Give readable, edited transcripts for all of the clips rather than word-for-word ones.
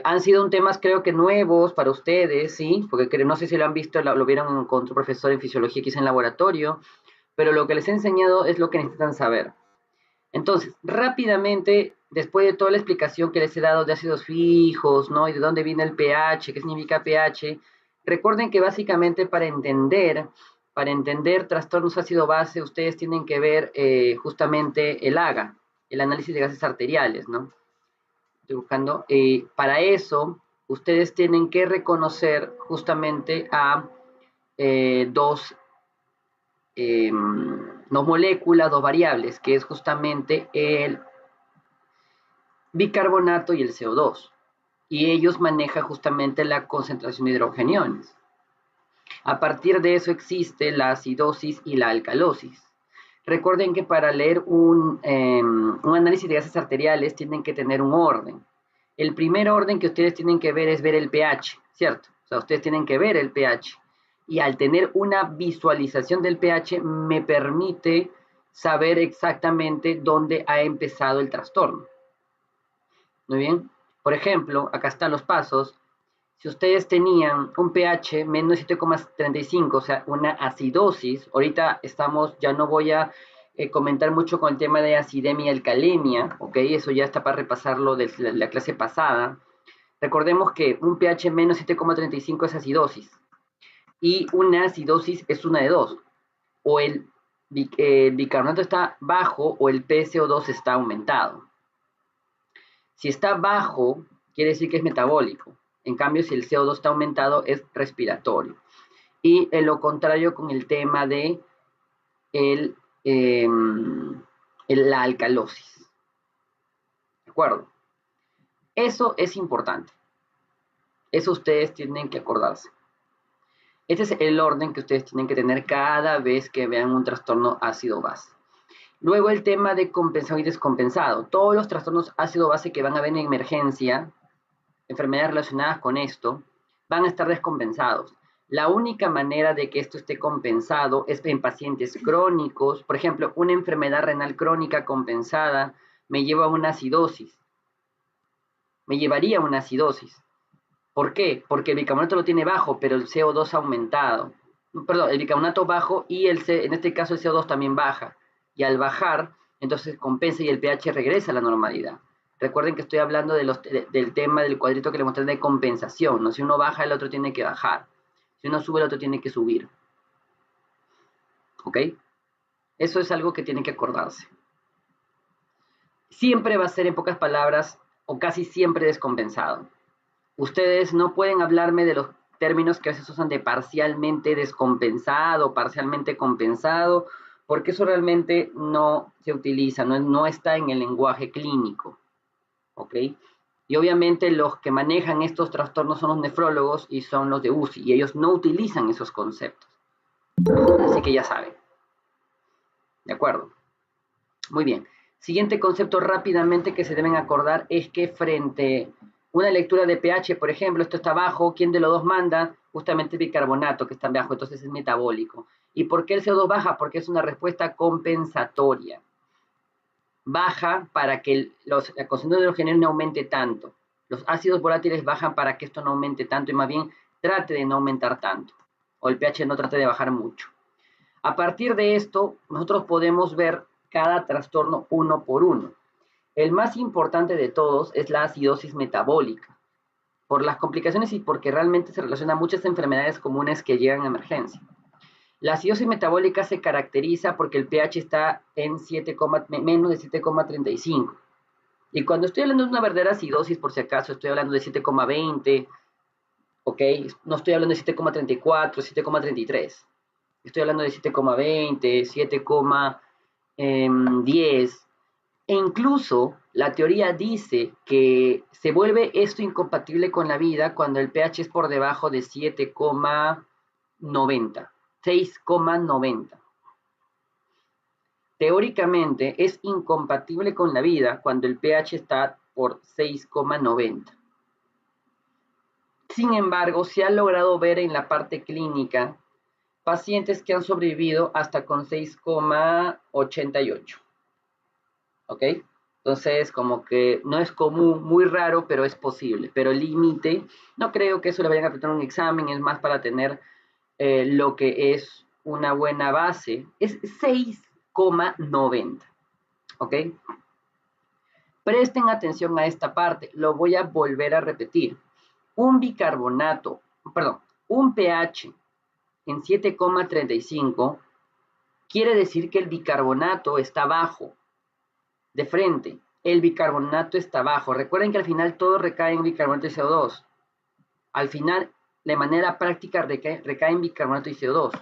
Han sido un temas creo que nuevos para ustedes, ¿sí? Porque no sé si lo han visto, lo vieron con otro profesor en fisiología que hice en laboratorio, pero lo que les he enseñado es lo que necesitan saber. Entonces, rápidamente, después de toda la explicación que les he dado de ácidos fijos, ¿no? Y de dónde viene el pH, qué significa pH, recuerden que básicamente para entender trastornos ácido-base, ustedes tienen que ver justamente el AGA, el análisis de gases arteriales, ¿no? Estoy buscando. Para eso, ustedes tienen que reconocer justamente a dos dos moléculas, dos variables, que es justamente el bicarbonato y el CO2. Y ellos manejan justamente la concentración de hidrogeniones. A partir de eso existe la acidosis y la alcalosis. Recuerden que para leer un análisis de gases arteriales tienen que tener un orden. El primer orden que ustedes tienen que ver es ver el pH, ¿cierto? O sea, ustedes tienen que ver el pH. Y al tener una visualización del pH me permite saber exactamente dónde ha empezado el trastorno. Muy bien. Por ejemplo, acá están los pasos. Si ustedes tenían un pH menos 7,35, o sea, una acidosis, ahorita estamos, ya no voy a comentar mucho con el tema de acidemia y alcalemia, ¿ok? Eso ya está para repasarlo de la clase pasada. Recordemos que un pH menos 7,35 es acidosis y una acidosis es una de dos. O el bicarbonato está bajo o el PCO2 está aumentado. Si está bajo, quiere decir que es metabólico. En cambio, si el CO2 está aumentado, es respiratorio. Y en lo contrario con el tema de el, eh, la alcalosis. ¿De acuerdo? Eso es importante. Eso ustedes tienen que acordarse. Este es el orden que ustedes tienen que tener cada vez que vean un trastorno ácido-base. Luego el tema de compensado y descompensado. Todos los trastornos ácido-base que van a ver en emergencia, enfermedades relacionadas con esto, van a estar descompensados. La única manera de que esto esté compensado es en pacientes crónicos. Por ejemplo, una enfermedad renal crónica compensada me lleva a una acidosis. Me llevaría a una acidosis. ¿Por qué? Porque el bicarbonato lo tiene bajo, pero el CO2 ha aumentado. Perdón, el bicarbonato bajo y en este caso el CO2 también baja. Y al bajar, entonces compensa y el pH regresa a la normalidad. Recuerden que estoy hablando del tema del cuadrito que le mostré de compensación, ¿no? Si uno baja, el otro tiene que bajar. Si uno sube, el otro tiene que subir. ¿Ok? Eso es algo que tiene que acordarse. Siempre va a ser, en pocas palabras, o casi siempre descompensado. Ustedes no pueden hablarme de los términos que a veces usan de parcialmente descompensado, parcialmente compensado, porque eso realmente no se utiliza, no está en el lenguaje clínico. ¿Ok? Y obviamente los que manejan estos trastornos son los nefrólogos y son los de UCI, y ellos no utilizan esos conceptos. Así que ya saben. ¿De acuerdo? Muy bien. Siguiente concepto rápidamente que se deben acordar es que frente a una lectura de pH, por ejemplo, esto está bajo, ¿quién de los dos manda? Justamente el bicarbonato que está bajo, entonces es metabólico. ¿Y por qué el CO2 baja? Porque es una respuesta compensatoria. Baja para que la concentración de hidrogenio no aumente tanto. Los ácidos volátiles bajan para que esto no aumente tanto y más bien trate de no aumentar tanto. O el pH no trate de bajar mucho. A partir de esto, nosotros podemos ver cada trastorno uno por uno. El más importante de todos es la acidosis metabólica, por las complicaciones y porque realmente se relaciona a muchas enfermedades comunes que llegan a emergencia. La acidosis metabólica se caracteriza porque el pH está en menos de 7,35. Y cuando estoy hablando de una verdadera acidosis, por si acaso, estoy hablando de 7,20, ¿ok? No estoy hablando de 7,34, 7,33. Estoy hablando de 7,20, 7,10. E incluso la teoría dice que se vuelve esto incompatible con la vida cuando el pH es por debajo de 7,90, 6,90. Teóricamente es incompatible con la vida cuando el pH está por 6,90. Sin embargo, se ha logrado ver en la parte clínica pacientes que han sobrevivido hasta con 6,88. ¿Ok? Entonces, como que no es común, muy raro, pero es posible. Pero el límite, no creo que eso le vayan a preguntar en un examen, es más para tener lo que es una buena base, es 6,90. ¿Ok? Presten atención a esta parte, lo voy a volver a repetir. Un bicarbonato, perdón, un pH en 7,35 quiere decir que el bicarbonato está bajo, de frente. El bicarbonato está bajo. Recuerden que al final todo recae en bicarbonato y CO2. Al final, de manera práctica, recae en bicarbonato y CO2.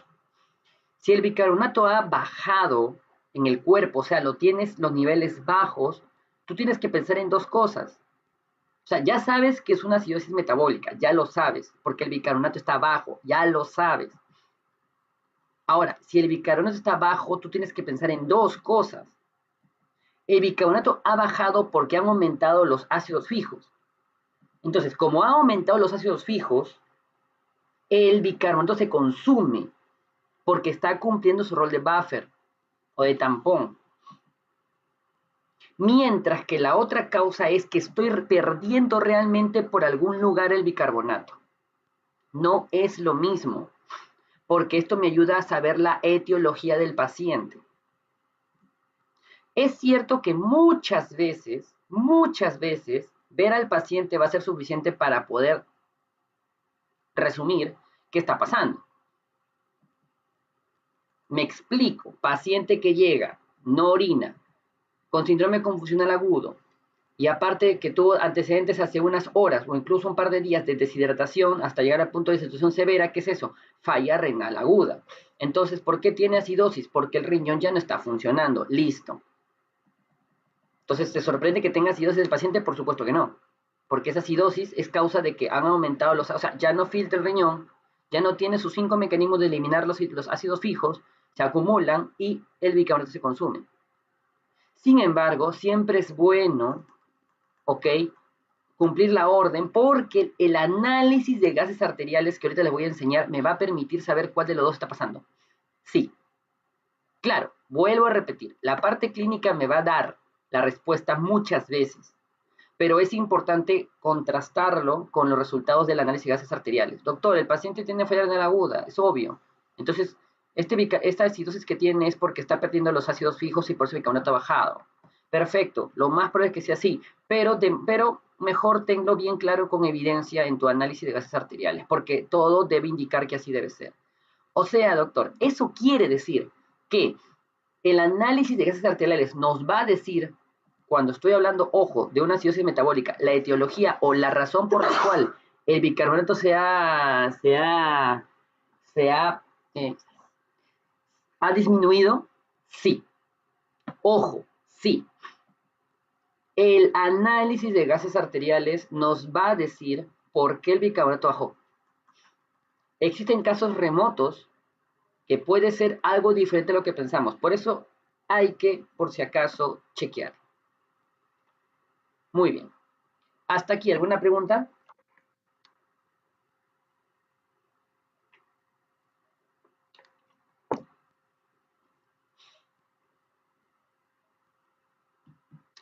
Si el bicarbonato ha bajado en el cuerpo, o sea, lo tienes los niveles bajos, tú tienes que pensar en dos cosas. O sea, ya sabes que es una acidosis metabólica, ya lo sabes, porque el bicarbonato está bajo, ya lo sabes. Ahora, si el bicarbonato está bajo, tú tienes que pensar en dos cosas. El bicarbonato ha bajado porque han aumentado los ácidos fijos. Entonces, como ha aumentado los ácidos fijos, el bicarbonato se consume porque está cumpliendo su rol de buffer o de tampón. Mientras que la otra causa es que estoy perdiendo realmente por algún lugar el bicarbonato. No es lo mismo, porque esto me ayuda a saber la etiología del paciente. Es cierto que muchas veces, ver al paciente va a ser suficiente para poder resumir qué está pasando. Me explico, paciente que llega, no orina, con síndrome confusional agudo, y aparte que tuvo antecedentes hace unas horas o incluso un par de días de deshidratación hasta llegar al punto de situación severa, ¿qué es eso? Falla renal aguda. Entonces, ¿por qué tiene acidosis? Porque el riñón ya no está funcionando. Listo. Entonces, ¿te sorprende que tenga acidosis el paciente? Por supuesto que no. Porque esa acidosis es causa de que han aumentado los... O sea, ya no filtra el riñón, ya no tiene sus 5 mecanismos de eliminar los ácidos fijos, se acumulan y el bicarbonato se consume. Sin embargo, siempre es bueno, ¿ok?, cumplir la orden porque el análisis de gases arteriales que ahorita les voy a enseñar me va a permitir saber cuál de los dos está pasando. Sí. Claro, vuelvo a repetir, la parte clínica me va a dar la respuesta muchas veces, pero es importante contrastarlo con los resultados del análisis de gases arteriales. Doctor, el paciente tiene falla renal aguda, es obvio. Entonces, esta acidosis que tiene es porque está perdiendo los ácidos fijos y por eso el bicarbonato ha bajado. Perfecto, lo más probable es que sea así, pero mejor tenlo bien claro con evidencia en tu análisis de gases arteriales, porque todo debe indicar que así debe ser. O sea, doctor, eso quiere decir que el análisis de gases arteriales nos va a decir, cuando estoy hablando, ojo, de una acidosis metabólica, la etiología o la razón por la cual el bicarbonato ha disminuido, sí. Ojo, sí. El análisis de gases arteriales nos va a decir por qué el bicarbonato bajó. Existen casos remotos que puede ser algo diferente a lo que pensamos. Por eso hay que, por si acaso, chequear. Muy bien. ¿Hasta aquí alguna pregunta?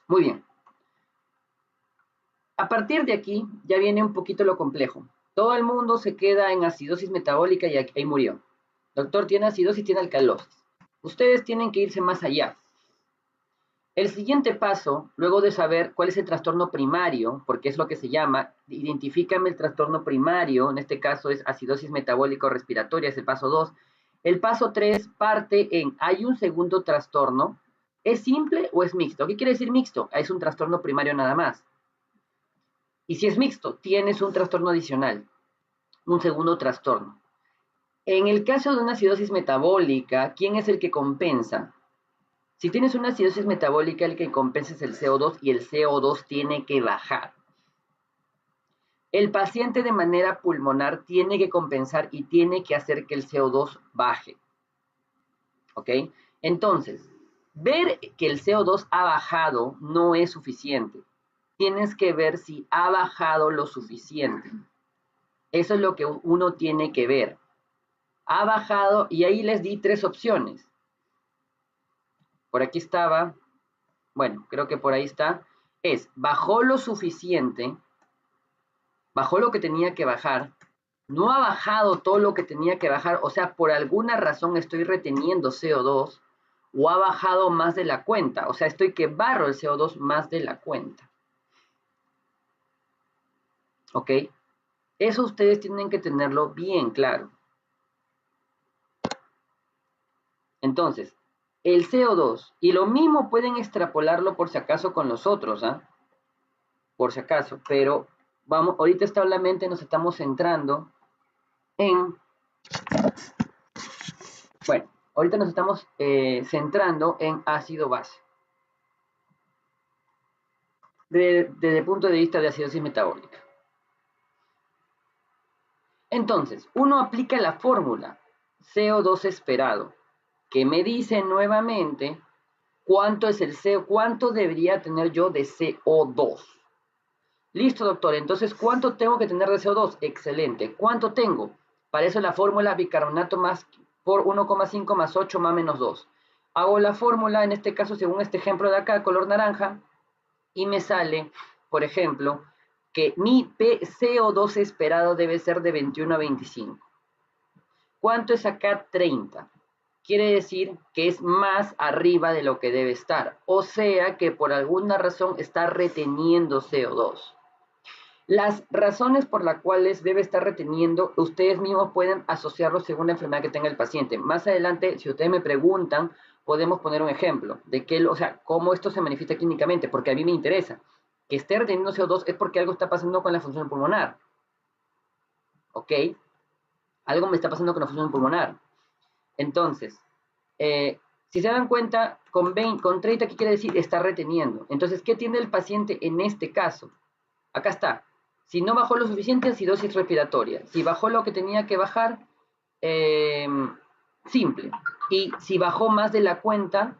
Muy bien. A partir de aquí ya viene un poquito lo complejo. Todo el mundo se queda en acidosis metabólica y ahí murió. Doctor, tiene acidosis, tiene alcalosis. Ustedes tienen que irse más allá. El siguiente paso, luego de saber cuál es el trastorno primario, porque es lo que se llama, identifícame el trastorno primario, en este caso es acidosis metabólico-respiratoria, es el paso 2. El paso 3 parte en, ¿hay un segundo trastorno? ¿Es simple o es mixto? ¿Qué quiere decir mixto? Es un trastorno primario nada más. Y si es mixto, tienes un trastorno adicional, un segundo trastorno. En el caso de una acidosis metabólica, ¿quién es el que compensa? Si tienes una acidosis metabólica, el que compensa es el CO2 y el CO2 tiene que bajar. El paciente de manera pulmonar tiene que compensar y tiene que hacer que el CO2 baje. ¿Ok? Entonces, ver que el CO2 ha bajado no es suficiente. Tienes que ver si ha bajado lo suficiente. Eso es lo que uno tiene que ver. Ha bajado y ahí les di 3 opciones. Por aquí estaba bueno, creo que por ahí está, es bajó lo suficiente, bajó lo que tenía que bajar, no ha bajado todo lo que tenía que bajar, o sea, por alguna razón estoy reteniendo CO2, o ha bajado más de la cuenta, o sea, estoy que barro el CO2 más de la cuenta. ¿Ok? Eso ustedes tienen que tenerlo bien claro. Entonces, el CO2, y lo mismo pueden extrapolarlo por si acaso con los otros, ¿ah? Por si acaso, pero vamos, ahorita solamente nos estamos centrando en, bueno, ahorita nos estamos centrando en ácido base, desde el punto de vista de acidosis metabólica. Entonces, uno aplica la fórmula CO2 esperado, que me dice nuevamente cuánto es el CO, cuánto debería tener yo de CO2. Listo, doctor. Entonces, ¿cuánto tengo que tener de CO2? Excelente. ¿Cuánto tengo? Para eso la fórmula bicarbonato más por 1,5 más 8 más menos 2. Hago la fórmula, en este caso, según este ejemplo de acá, color naranja, y me sale, por ejemplo, que mi CO2 esperado debe ser de 21 a 25. ¿Cuánto es acá? 30. Quiere decir que es más arriba de lo que debe estar. O sea que por alguna razón está reteniendo CO2. Las razones por las cuales debe estar reteniendo, ustedes mismos pueden asociarlo según la enfermedad que tenga el paciente. Más adelante, si ustedes me preguntan, podemos poner un ejemplo de qué, o sea, cómo esto se manifiesta clínicamente, porque a mí me interesa. Que esté reteniendo CO2 es porque algo está pasando con la función pulmonar. ¿Ok? Algo me está pasando con la función pulmonar. Entonces, si se dan cuenta, con 30, ¿qué quiere decir? Está reteniendo. Entonces, ¿qué tiene el paciente en este caso? Acá está. Si no bajó lo suficiente, acidosis respiratoria. Si bajó lo que tenía que bajar, simple. Y si bajó más de la cuenta,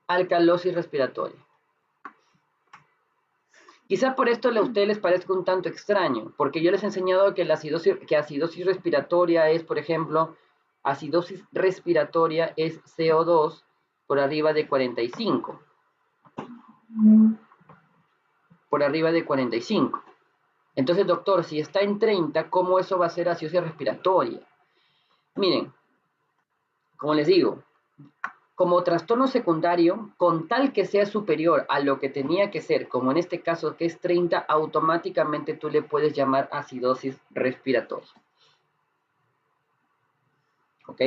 alcalosis respiratoria. Quizá por esto a ustedes les parezca un tanto extraño, porque yo les he enseñado que acidosis respiratoria es, por ejemplo, acidosis respiratoria es CO2 por arriba de 45. Por arriba de 45. Entonces, doctor, si está en 30, ¿cómo eso va a ser acidosis respiratoria? Miren, como les digo, como trastorno secundario, con tal que sea superior a lo que tenía que ser, como en este caso que es 30, automáticamente tú le puedes llamar acidosis respiratoria. ¿Ok?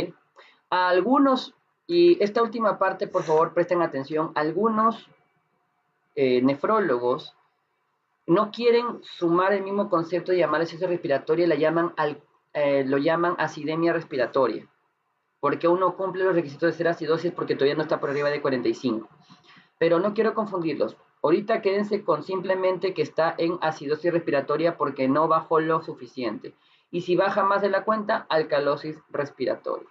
A algunos, y esta última parte, por favor, presten atención, algunos nefrólogos no quieren sumar el mismo concepto de llamar acidosis respiratoria, lo llaman acidemia respiratoria, porque uno cumple los requisitos de ser acidosis porque todavía no está por arriba de 45. Pero no quiero confundirlos. Ahorita quédense con simplemente que está en acidosis respiratoria porque no bajó lo suficiente. Y si baja más de la cuenta, alcalosis respiratoria.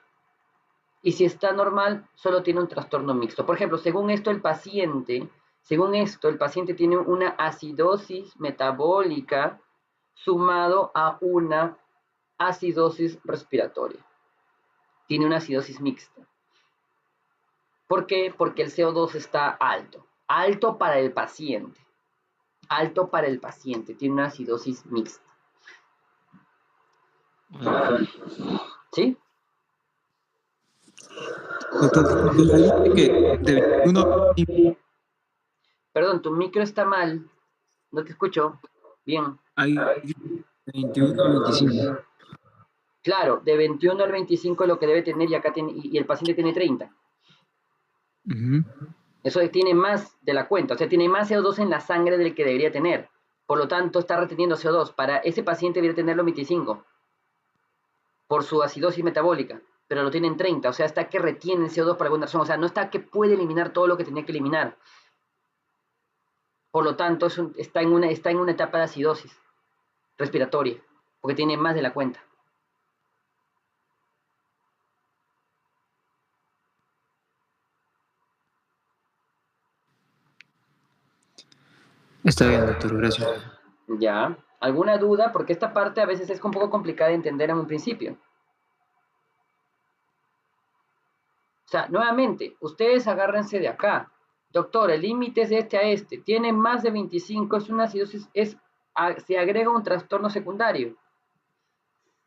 Y si está normal, solo tiene un trastorno mixto. Por ejemplo, según esto, el paciente tiene una acidosis metabólica sumado a una acidosis respiratoria. Tiene una acidosis mixta. ¿Por qué? Porque el CO2 está alto. Alto para el paciente. Alto para el paciente. Tiene una acidosis mixta. ¿Sí? Doctor, ahí dice que de 21 Perdón, tu micro está mal. No te escucho. Bien. hay 21 a 25. Claro, de 21 al 25 es lo que debe tener y acá tiene, y el paciente tiene 30. Eso tiene más de la cuenta, o sea, tiene más CO2 en la sangre del que debería tener. Por lo tanto, está reteniendo CO2. Para ese paciente debería tenerlo 25 por su acidosis metabólica, pero lo tiene en 30, o sea, está que retiene el CO2 por alguna razón, o sea, no está que puede eliminar todo lo que tenía que eliminar. Por lo tanto, está en una etapa de acidosis respiratoria, porque tiene más de la cuenta. Está bien, doctor, gracias. Ya. ¿Alguna duda? Porque esta parte a veces es un poco complicada de entender en un principio. O sea, nuevamente, ustedes agárrense de acá. Doctor, el límite es de este a este. Tiene más de 25, es una acidosis, se agrega un trastorno secundario.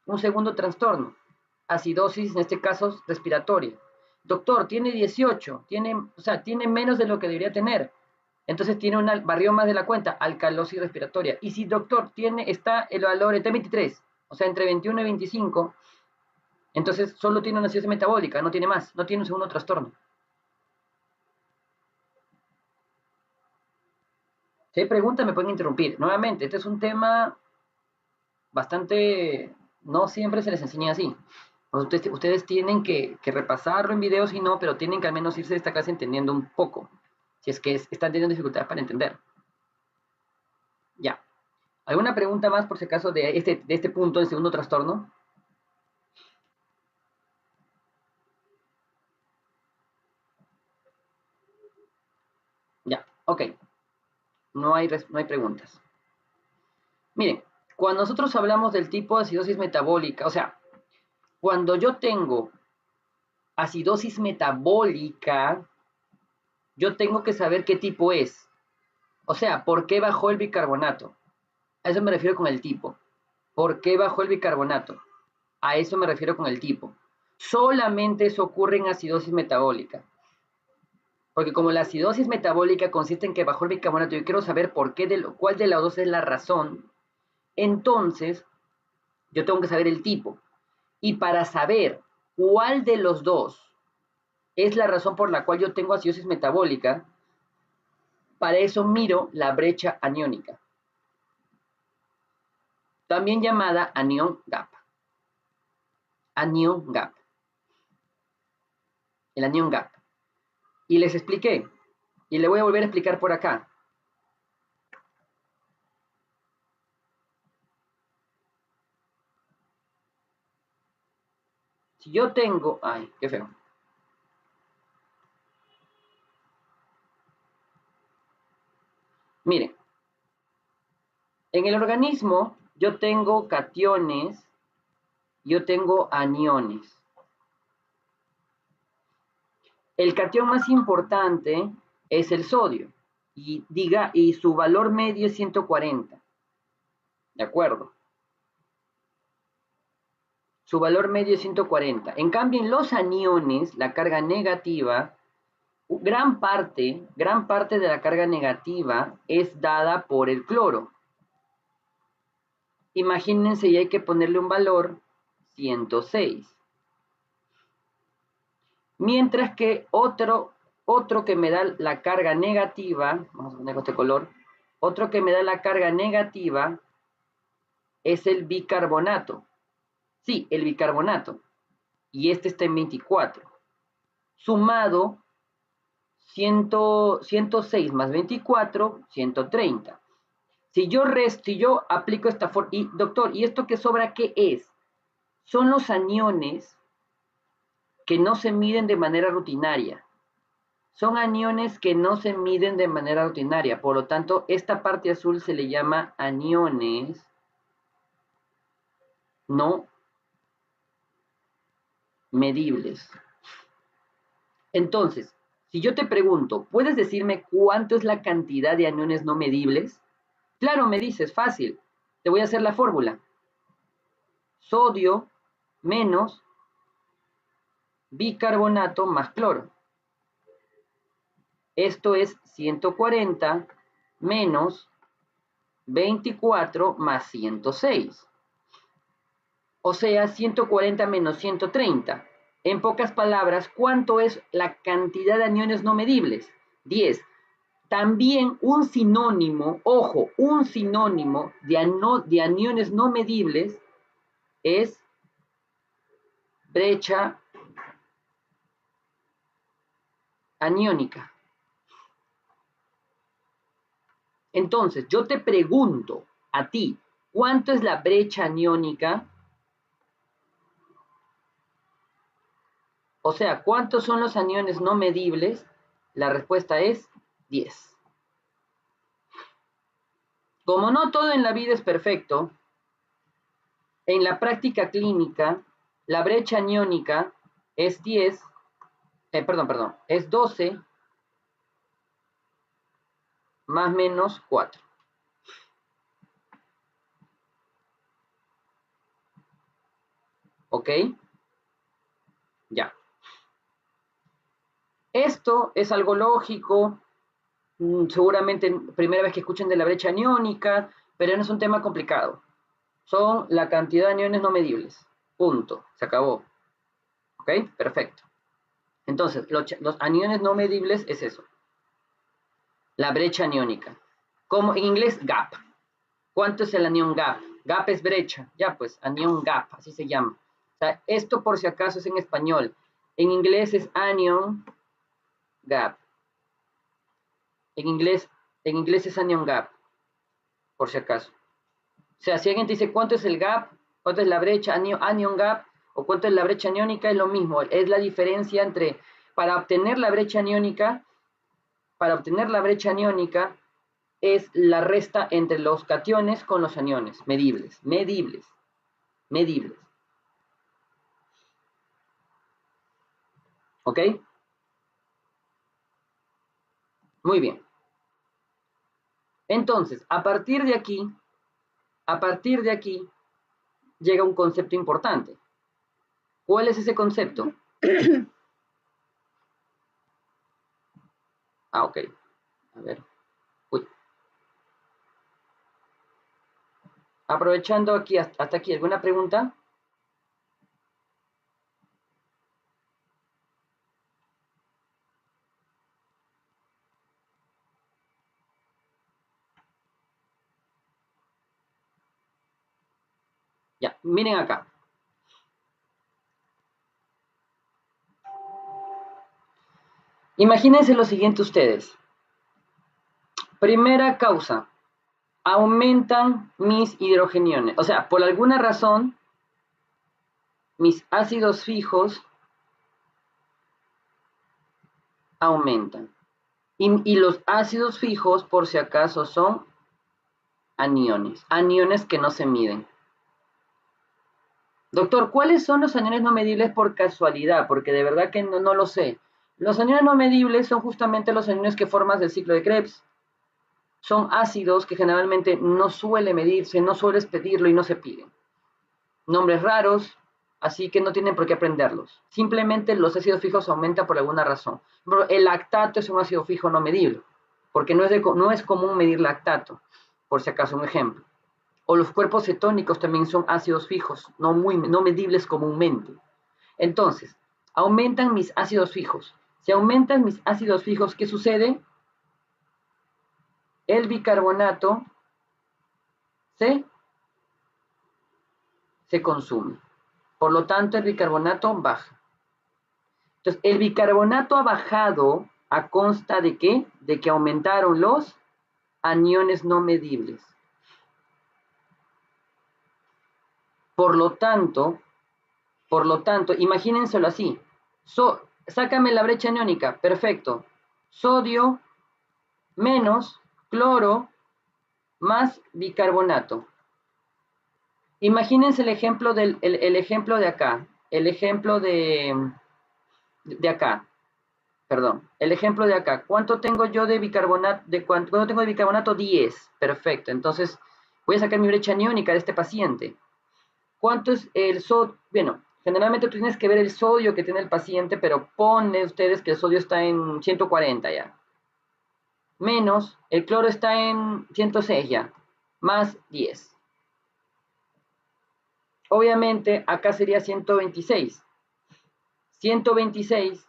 Un segundo trastorno. Acidosis, en este caso, respiratoria. Doctor, tiene 18, tiene menos de lo que debería tener. Entonces tiene una barrió más de la cuenta, alcalosis respiratoria. Y si doctor está el valor entre 23, o sea, entre 21 y 25, entonces solo tiene una acidosis metabólica, no tiene más, no tiene un segundo trastorno. Si hay preguntas me pueden interrumpir. Nuevamente, este es un tema bastante, no siempre se les enseña así. Ustedes tienen que repasarlo en videos y no, pero tienen que al menos irse de esta clase entendiendo un poco, si es que están teniendo dificultades para entender. Ya. ¿Alguna pregunta más por si acaso de este punto del segundo trastorno? Ya, ok. No hay preguntas. Miren, cuando nosotros hablamos del tipo de acidosis metabólica, o sea, cuando yo tengo acidosis metabólica, yo tengo que saber qué tipo es. O sea, ¿por qué bajó el bicarbonato? A eso me refiero con el tipo. ¿Por qué bajó el bicarbonato? A eso me refiero con el tipo. Solamente eso ocurre en acidosis metabólica. Porque como la acidosis metabólica consiste en que bajó el bicarbonato, yo quiero saber cuál de las dos es la razón, entonces yo tengo que saber el tipo. Y para saber cuál de los dos es la razón por la cual yo tengo acidosis metabólica, para eso miro la brecha aniónica, también llamada anión gap. Anión gap. El anión gap. Y les expliqué, y le voy a volver a explicar por acá. Si yo tengo, ay, qué feo. Miren, en el organismo yo tengo cationes, yo tengo aniones. El catión más importante es el sodio y su valor medio es 140. ¿De acuerdo? Su valor medio es 140. En cambio, en los aniones, la carga negativa, gran parte de la carga negativa es dada por el cloro. Imagínense, y hay que ponerle un valor 106. Mientras que otro que me da la carga negativa, vamos a poner este color, otro que me da la carga negativa es el bicarbonato. Sí, el bicarbonato. Y este está en 24. Sumado 106 más 24, 130. Si yo aplico esta forma, y doctor, ¿y esto que sobra qué es? Son los aniones que no se miden de manera rutinaria. Son aniones que no se miden de manera rutinaria. Por lo tanto, esta parte azul se le llama aniones no medibles. Entonces, si yo te pregunto, ¿puedes decirme cuánto es la cantidad de aniones no medibles? Claro, me dices, fácil. Te voy a hacer la fórmula. Sodio menos bicarbonato más cloro. Esto es 140 menos 24 más 106. O sea, 140 menos 130. En pocas palabras, ¿cuánto es la cantidad de aniones no medibles? 10. También un sinónimo, ojo, un sinónimo de aniones no medibles es brecha aniónica. Entonces, yo te pregunto a ti, ¿cuánto es la brecha aniónica? O sea, ¿cuántos son los aniones no medibles? La respuesta es 10. Como no todo en la vida es perfecto, en la práctica clínica, la brecha aniónica es 10, es 12 más menos 4. ¿Ok? Ya. Esto es algo lógico, seguramente primera vez que escuchen de la brecha aniónica, pero no es un tema complicado. Son la cantidad de aniones no medibles. Punto. Se acabó. ¿Ok? Perfecto. Entonces, los aniones no medibles es eso. La brecha aniónica. Como en inglés, gap. ¿Cuánto es el anión gap? Gap es brecha. Ya pues, anión gap, así se llama. O sea, esto por si acaso es en español. En inglés es anion gap. En inglés es anion gap, por si acaso. O sea, si alguien te dice cuánto es el gap, cuánto es la brecha anion gap, o cuánto es la brecha aniónica, es lo mismo. Es la diferencia entre, para obtener la brecha aniónica, es la resta entre los cationes con los aniones, medibles. ¿Ok? Muy bien. Entonces, a partir de aquí, llega un concepto importante. ¿Cuál es ese concepto? Ok. A ver. Uy. Aprovechando aquí, hasta aquí, ¿alguna pregunta? Ya, miren acá. Imagínense lo siguiente ustedes. Primera causa, aumentan mis hidrogeniones. O sea, por alguna razón, mis ácidos fijos aumentan. Y los ácidos fijos, por si acaso, son aniones que no se miden. Doctor, ¿cuáles son los aniones no medibles por casualidad? Porque de verdad que no lo sé. Los aniones no medibles son justamente los aniones que formas del ciclo de Krebs. Son ácidos que generalmente no suele medirse, no sueles pedirlo y no se piden. Nombres raros, así que no tienen por qué aprenderlos. Simplemente los ácidos fijos aumentan por alguna razón. El lactato es un ácido fijo no medible, porque no es común medir lactato, por si acaso un ejemplo. O los cuerpos cetónicos también son ácidos fijos, no medibles comúnmente. Entonces, aumentan mis ácidos fijos. Si aumentan mis ácidos fijos, ¿qué sucede? El bicarbonato se consume. Por lo tanto, el bicarbonato baja. Entonces, el bicarbonato ha bajado a consta de ¿qué? De que aumentaron los aniones no medibles. Por lo tanto, imagínenselo así. Sácame la brecha aniónica, perfecto. Sodio menos cloro más bicarbonato. Imagínense el ejemplo el ejemplo de acá, el ejemplo de acá, perdón, el ejemplo de acá. ¿Cuánto tengo yo de bicarbonato? ¿Cuánto tengo de bicarbonato? 10, perfecto. Entonces voy a sacar mi brecha aniónica de este paciente. ¿Cuánto es el sodio? Bueno, generalmente tú tienes que ver el sodio que tiene el paciente, pero ponle ustedes que el sodio está en 140 ya. Menos, el cloro está en 106 ya, más 10. Obviamente, acá sería 126. 126,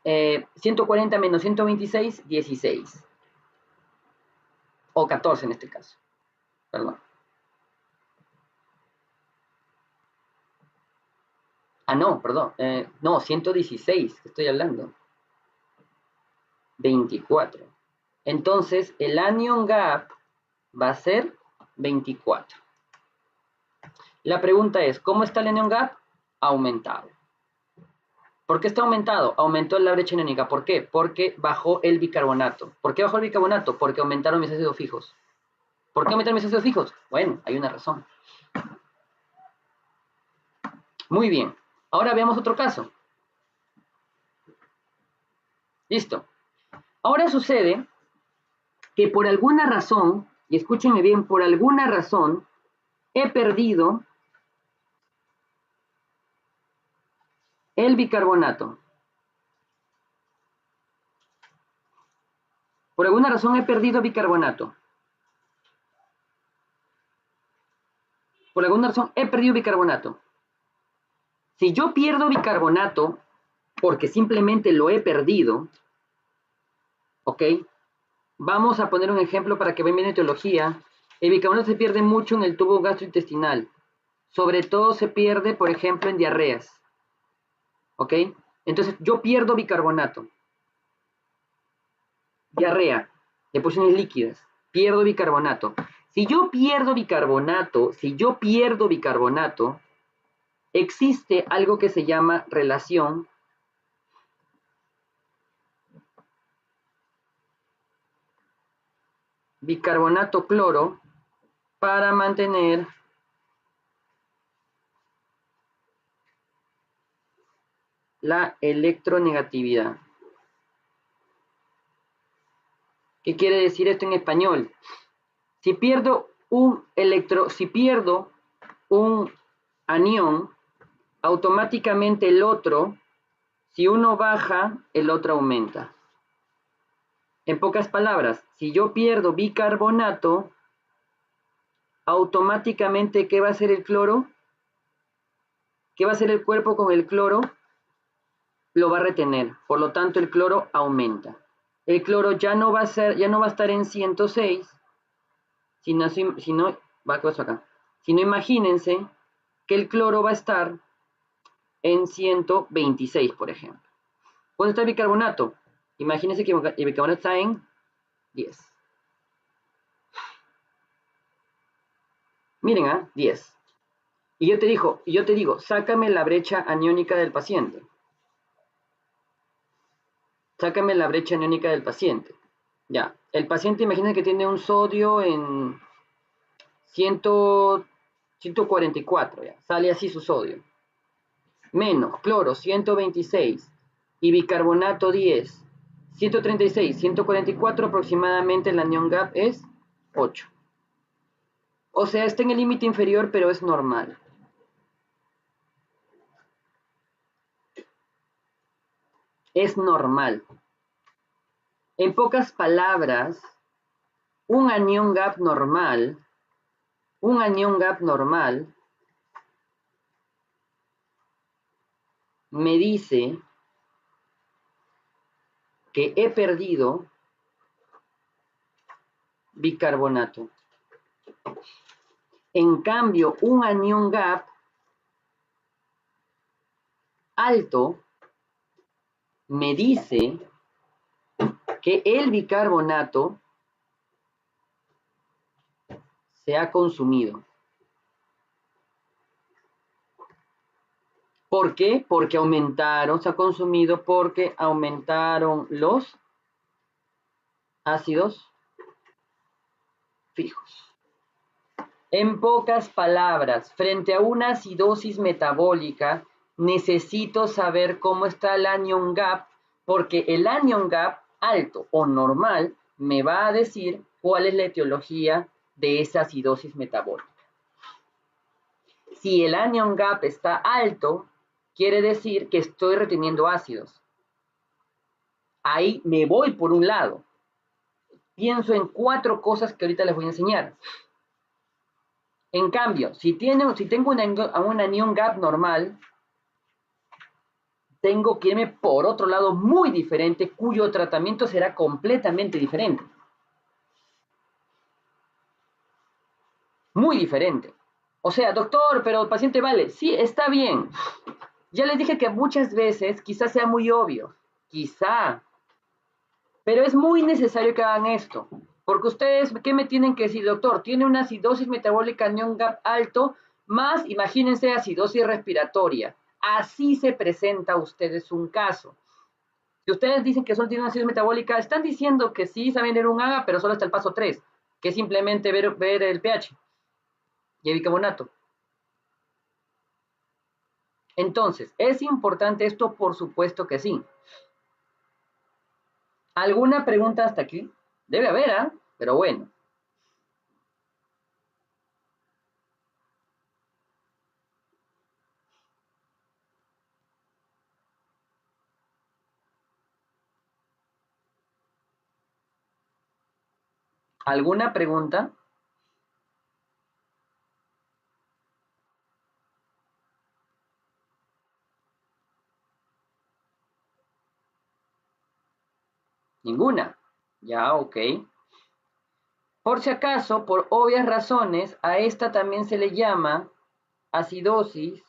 140 menos 126, 16. O 14 en este caso. Perdón. No, perdón. No, 116, estoy hablando. 24. Entonces, el anion gap va a ser 24. La pregunta es, ¿cómo está el anion gap? Aumentado. ¿Por qué está aumentado? Aumentó la brecha aniónica. ¿Por qué? Porque bajó el bicarbonato. ¿Por qué bajó el bicarbonato? Porque aumentaron mis ácidos fijos. ¿Por qué aumentar mis ácidos fijos? Bueno, hay una razón. Muy bien. Ahora veamos otro caso. Listo. Ahora sucede que por alguna razón, y escúchenme bien, por alguna razón, he perdido el bicarbonato. Por alguna razón he perdido bicarbonato. Por alguna razón he perdido bicarbonato. Si yo pierdo bicarbonato, porque simplemente lo he perdido, ¿ok? Vamos a poner un ejemplo para que vean bien la etiología. El bicarbonato se pierde mucho en el tubo gastrointestinal. Sobre todo se pierde, por ejemplo, en diarreas. ¿Ok? Entonces, yo pierdo bicarbonato. Diarrea, deposiciones líquidas. Pierdo bicarbonato. Si yo pierdo bicarbonato, existe algo que se llama relación bicarbonato-cloro para mantener la electronegatividad. ¿Qué quiere decir esto en español? Si pierdo un anión, automáticamente el otro, si uno baja, el otro aumenta. En pocas palabras, si yo pierdo bicarbonato, automáticamente, ¿qué va a hacer el cloro? ¿Qué va a hacer el cuerpo con el cloro? Lo va a retener. Por lo tanto, el cloro aumenta. El cloro ya no va a estar en 106, sino imagínense que el cloro va a estar en 126, por ejemplo. ¿Cuánto está el bicarbonato? Imagínense que el bicarbonato está en 10. Miren, 10. Y yo te digo, sácame la brecha aniónica del paciente. Sácame la brecha aniónica del paciente. Ya, el paciente imagínense que tiene un sodio en 144, ya, sale así su sodio. Menos cloro 126 y bicarbonato 10. 136, 144 aproximadamente el anión gap es 8. O sea, está en el límite inferior, pero es normal. Es normal. En pocas palabras, un anión gap normal me dice que he perdido bicarbonato. En cambio, un anión gap alto me dice que el bicarbonato se ha consumido. ¿Por qué? Porque se ha consumido porque aumentaron los ácidos fijos. En pocas palabras, frente a una acidosis metabólica, necesito saber cómo está el anion gap, porque el anion gap alto o normal me va a decir cuál es la etiología de esa acidosis metabólica. Si el anion gap está alto, quiere decir que estoy reteniendo ácidos. Ahí me voy por un lado. Pienso en 4 cosas que ahorita les voy a enseñar. En cambio, si tengo un anion gap normal, tengo que irme por otro lado muy diferente, cuyo tratamiento será completamente diferente. Muy diferente. O sea, doctor, pero el paciente vale. Sí, está bien. Ya les dije que muchas veces quizás sea muy obvio. Quizá. Pero es muy necesario que hagan esto. Porque ustedes, ¿qué me tienen que decir, doctor? Tiene una acidosis metabólica anion gap alto, más, imagínense, acidosis respiratoria. Así se presenta a ustedes un caso. Si ustedes dicen que solo tienen una acidosis metabólica, están diciendo que sí saben leer un AGA, pero solo hasta el paso 3. que es simplemente ver el pH y el bicarbonato. Entonces, ¿es importante esto? Por supuesto que sí. ¿Alguna pregunta hasta aquí? Debe haber, ¿ah? Pero bueno. ¿Alguna pregunta? Ninguna. Ya, ok. Por si acaso, por obvias razones, a esta también se le llama acidosis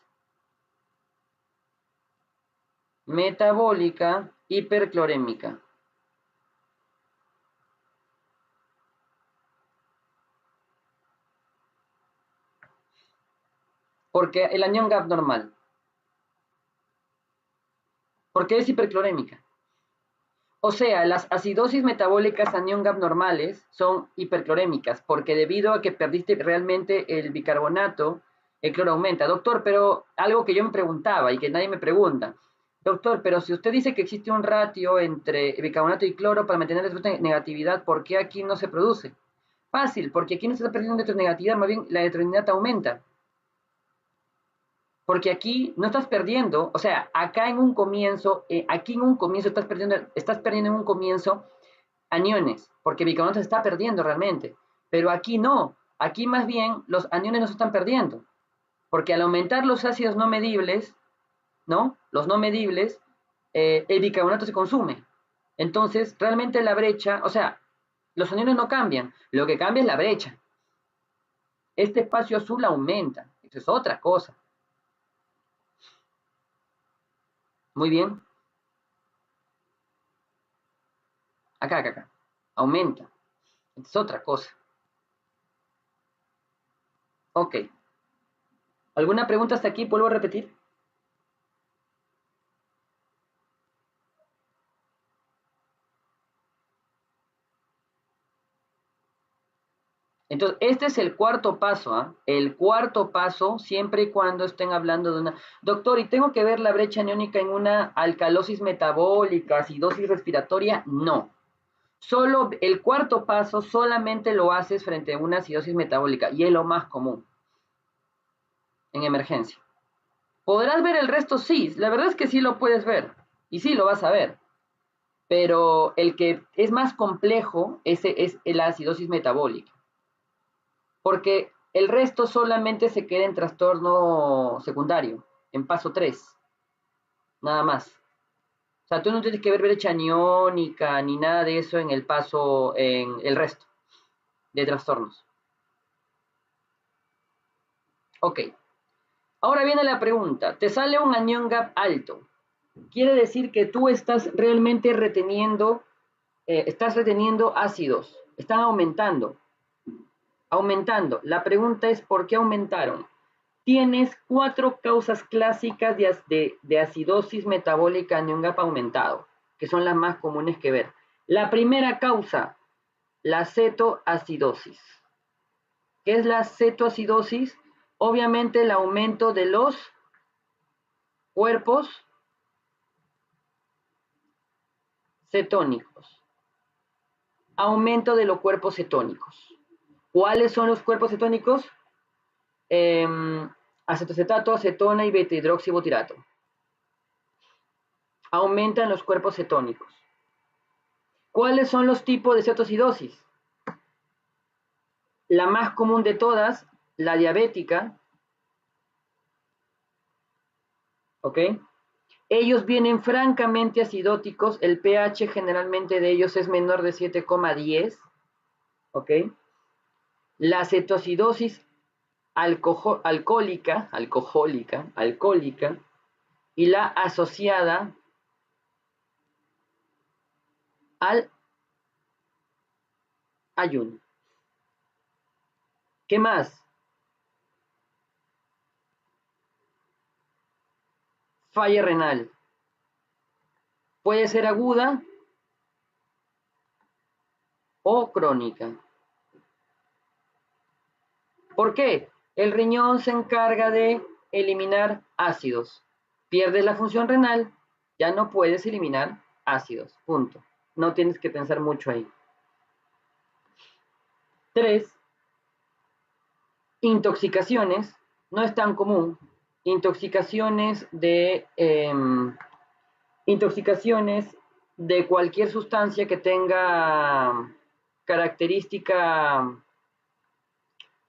metabólica hiperclorémica. Porque el anión GAP normal. Porque es hiperclorémica. O sea, las acidosis metabólicas anión GAP normales son hiperclorémicas, porque debido a que perdiste realmente el bicarbonato, el cloro aumenta. Doctor, pero algo que yo me preguntaba y que nadie me pregunta. Doctor, pero si usted dice que existe un ratio entre bicarbonato y cloro para mantener la negatividad, ¿por qué aquí no se produce? Fácil, porque aquí no se está perdiendo electronegatividad, más bien la electronegatividad aumenta. Porque aquí no estás perdiendo, o sea, acá en un comienzo, aquí en un comienzo estás perdiendo en un comienzo aniones, porque bicarbonato se está perdiendo realmente. Pero aquí no, aquí más bien los aniones no se están perdiendo, porque al aumentar los ácidos no medibles, ¿no? Los no medibles, el bicarbonato se consume. Entonces, realmente la brecha, o sea, los aniones no cambian, lo que cambia es la brecha. Este espacio azul aumenta, eso es otra cosa. Muy bien. Acá. Aumenta. Es otra cosa. Ok. ¿Alguna pregunta hasta aquí? ¿Vuelvo a repetir? Entonces, este es el cuarto paso, ¿eh? El cuarto paso, siempre y cuando estén hablando de una... Doctor, ¿y tengo que ver la brecha aniónica en una alcalosis metabólica, acidosis respiratoria? No. Solo el cuarto paso solamente lo haces frente a una acidosis metabólica y es lo más común en emergencia. ¿Podrás ver el resto? Sí, la verdad es que sí lo puedes ver y sí lo vas a ver. Pero el que es más complejo ese es la acidosis metabólica. Porque el resto solamente se queda en trastorno secundario, en paso 3, nada más. O sea, tú no tienes que ver brecha aniónica ni nada de eso en el paso, en el resto de trastornos. Ok. Ahora viene la pregunta. Te sale un anión gap alto. Quiere decir que tú estás realmente reteniendo, ácidos. Están aumentando. Aumentando. La pregunta es, ¿por qué aumentaron? Tienes 4 causas clásicas de acidosis metabólica anión GAP aumentado, que son las más comunes que ver. La primera causa, la cetoacidosis. ¿Qué es la cetoacidosis? Obviamente el aumento de los cuerpos cetónicos. Aumento de los cuerpos cetónicos. ¿Cuáles son los cuerpos cetónicos? Acetocetato, acetona y beta-hidroxibutirato. Aumentan los cuerpos cetónicos. ¿Cuáles son los tipos de cetoacidosis? La más común de todas, la diabética. ¿Ok? Ellos vienen francamente acidóticos. El pH generalmente de ellos es menor de 7,10. ¿Ok? La cetoacidosis alcohólica y la asociada al ayuno. ¿Qué más? Falla renal. Puede ser aguda o crónica. ¿Por qué? El riñón se encarga de eliminar ácidos. Pierdes la función renal, ya no puedes eliminar ácidos. Punto. No tienes que pensar mucho ahí. 3. Intoxicaciones. No es tan común. Intoxicaciones de cualquier sustancia que tenga característica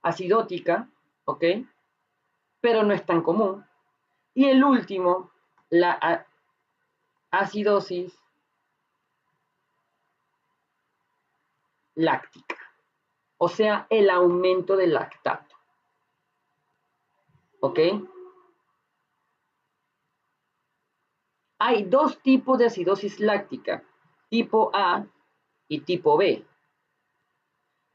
acidótica, ¿ok? Pero no es tan común. Y el último, la acidosis láctica, o sea, el aumento del lactato, ¿ok? Hay dos tipos de acidosis láctica, tipo A y tipo B.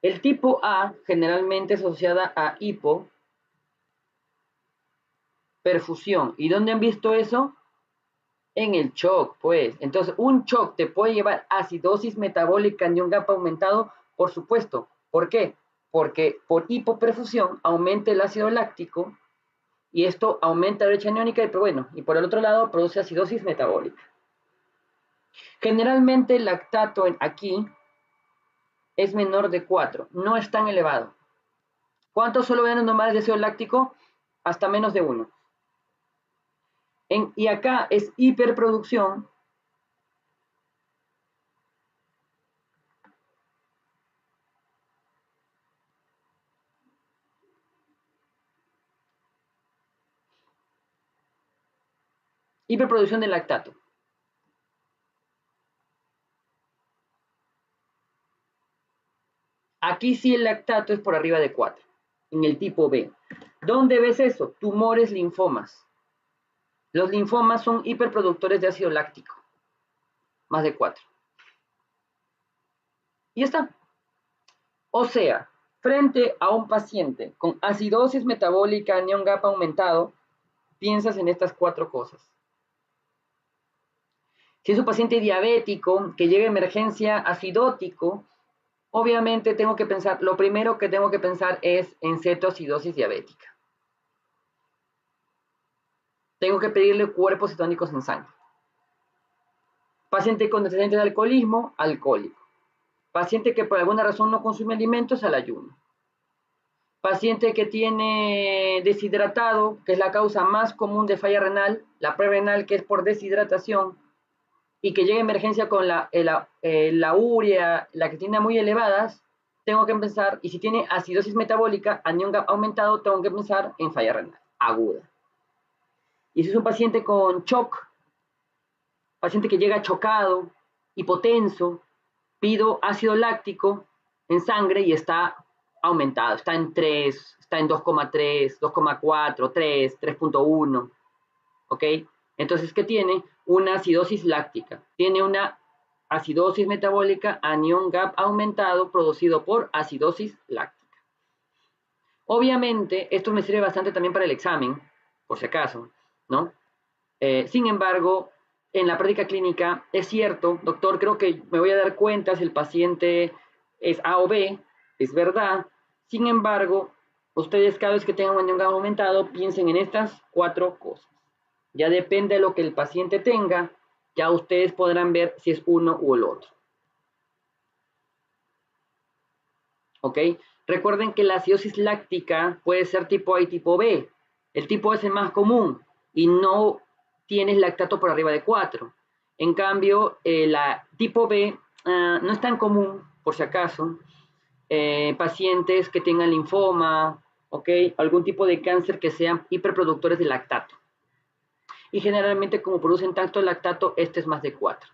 El tipo A generalmente es asociada a hipoperfusión. ¿Y dónde han visto eso? En el shock, pues. Entonces, un shock te puede llevar a acidosis metabólica de un GAP aumentado, por supuesto. ¿Por qué? Porque por hipoperfusión aumenta el ácido láctico y esto aumenta la brecha aniónica, pero bueno, y por el otro lado produce acidosis metabólica. Generalmente el lactato aquí es menor de 4, no es tan elevado. ¿Cuántos solo ven normales de ácido láctico? Hasta menos de 1. Y acá es hiperproducción. Hiperproducción de lactato. Aquí sí el lactato es por arriba de 4, en el tipo B. ¿Dónde ves eso? Tumores linfomas. Los linfomas son hiperproductores de ácido láctico, más de 4. Y ya está. O sea, frente a un paciente con acidosis metabólica anión GAP aumentado, piensas en estas 4 cosas. Si es un paciente diabético que llega a emergencia acidótico, obviamente tengo que pensar, lo primero que tengo que pensar es en cetoacidosis diabética. Tengo que pedirle cuerpos cetónicos en sangre. Paciente con antecedentes de alcoholismo, alcohólico. Paciente que por alguna razón no consume alimentos, al ayuno. Paciente que tiene deshidratado, que es la causa más común de falla renal, la prerrenal, que es por deshidratación, y que llega a emergencia con la urea, la creatinina muy elevadas, tengo que pensar, y si tiene acidosis metabólica, anión GAP aumentado, tengo que pensar en falla renal aguda. Y si es un paciente con shock, paciente que llega chocado, hipotenso, pido ácido láctico en sangre y está aumentado, está en 3, está en 2,3, 2,4, 3, 3,1, ¿ok? Entonces, ¿qué tiene? Una acidosis láctica, tiene una acidosis metabólica anión GAP aumentado producido por acidosis láctica. Obviamente, esto me sirve bastante también para el examen, por si acaso, ¿no? Sin embargo, en la práctica clínica es cierto, doctor, creo que me voy a dar cuenta si el paciente es A o B, es verdad. Sin embargo, ustedes cada vez que tengan un anión GAP aumentado, piensen en estas 4 cosas. Ya depende de lo que el paciente tenga, ya ustedes podrán ver si es uno u el otro. ¿Ok? Recuerden que la acidosis láctica puede ser tipo A y tipo B. El tipo A es el más común y no tienes lactato por arriba de 4. En cambio, la tipo B no es tan común, por si acaso. Pacientes que tengan linfoma, ¿ok? Algún tipo de cáncer que sean hiperproductores de lactato. Y generalmente, como producen tanto lactato, este es más de 4.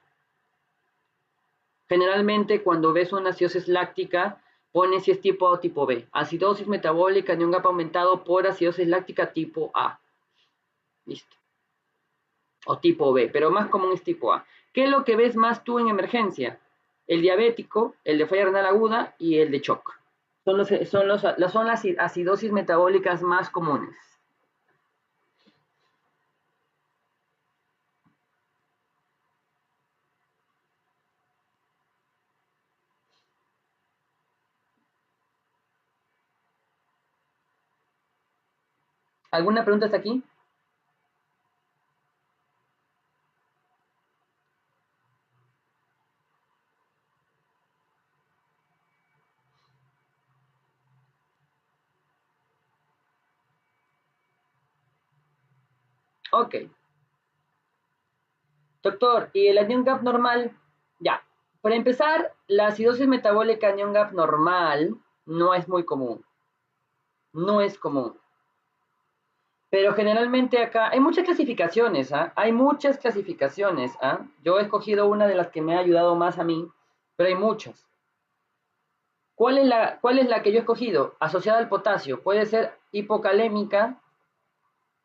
Generalmente, cuando ves una acidosis láctica, pones si es tipo A o tipo B. Acidosis metabólica de un GAP aumentado por acidosis láctica tipo A. Listo. O tipo B, pero más común es tipo A. ¿Qué es lo que ves más tú en emergencia? El diabético, el de falla renal aguda y el de shock. Son las acidosis metabólicas más comunes. ¿Alguna pregunta hasta aquí? Ok. Doctor, ¿y el anión gap normal? Ya. Para empezar, la acidosis metabólica anión gap normal no es muy común. No es común. Pero generalmente acá hay muchas clasificaciones, ¿ah? Hay muchas clasificaciones, ¿ah? Yo he escogido una de las que me ha ayudado más a mí, pero hay muchas. ¿Cuál es la que yo he escogido? Asociada al potasio. Puede ser hipocalémica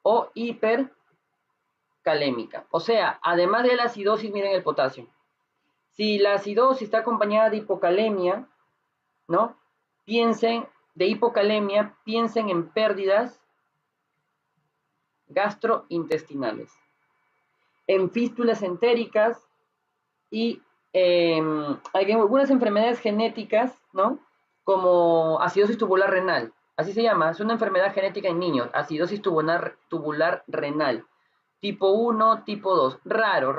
o hipercalémica. O sea, además de la acidosis, miren el potasio. Si la acidosis está acompañada de hipocalemia, ¿no? Piensen, de hipocalemia, piensen en pérdidas gastrointestinales, en fístulas entéricas y hay algunas enfermedades genéticas, ¿no? Como acidosis tubular renal, así se llama, es una enfermedad genética en niños, acidosis tubular renal, tipo 1, tipo 2, raro.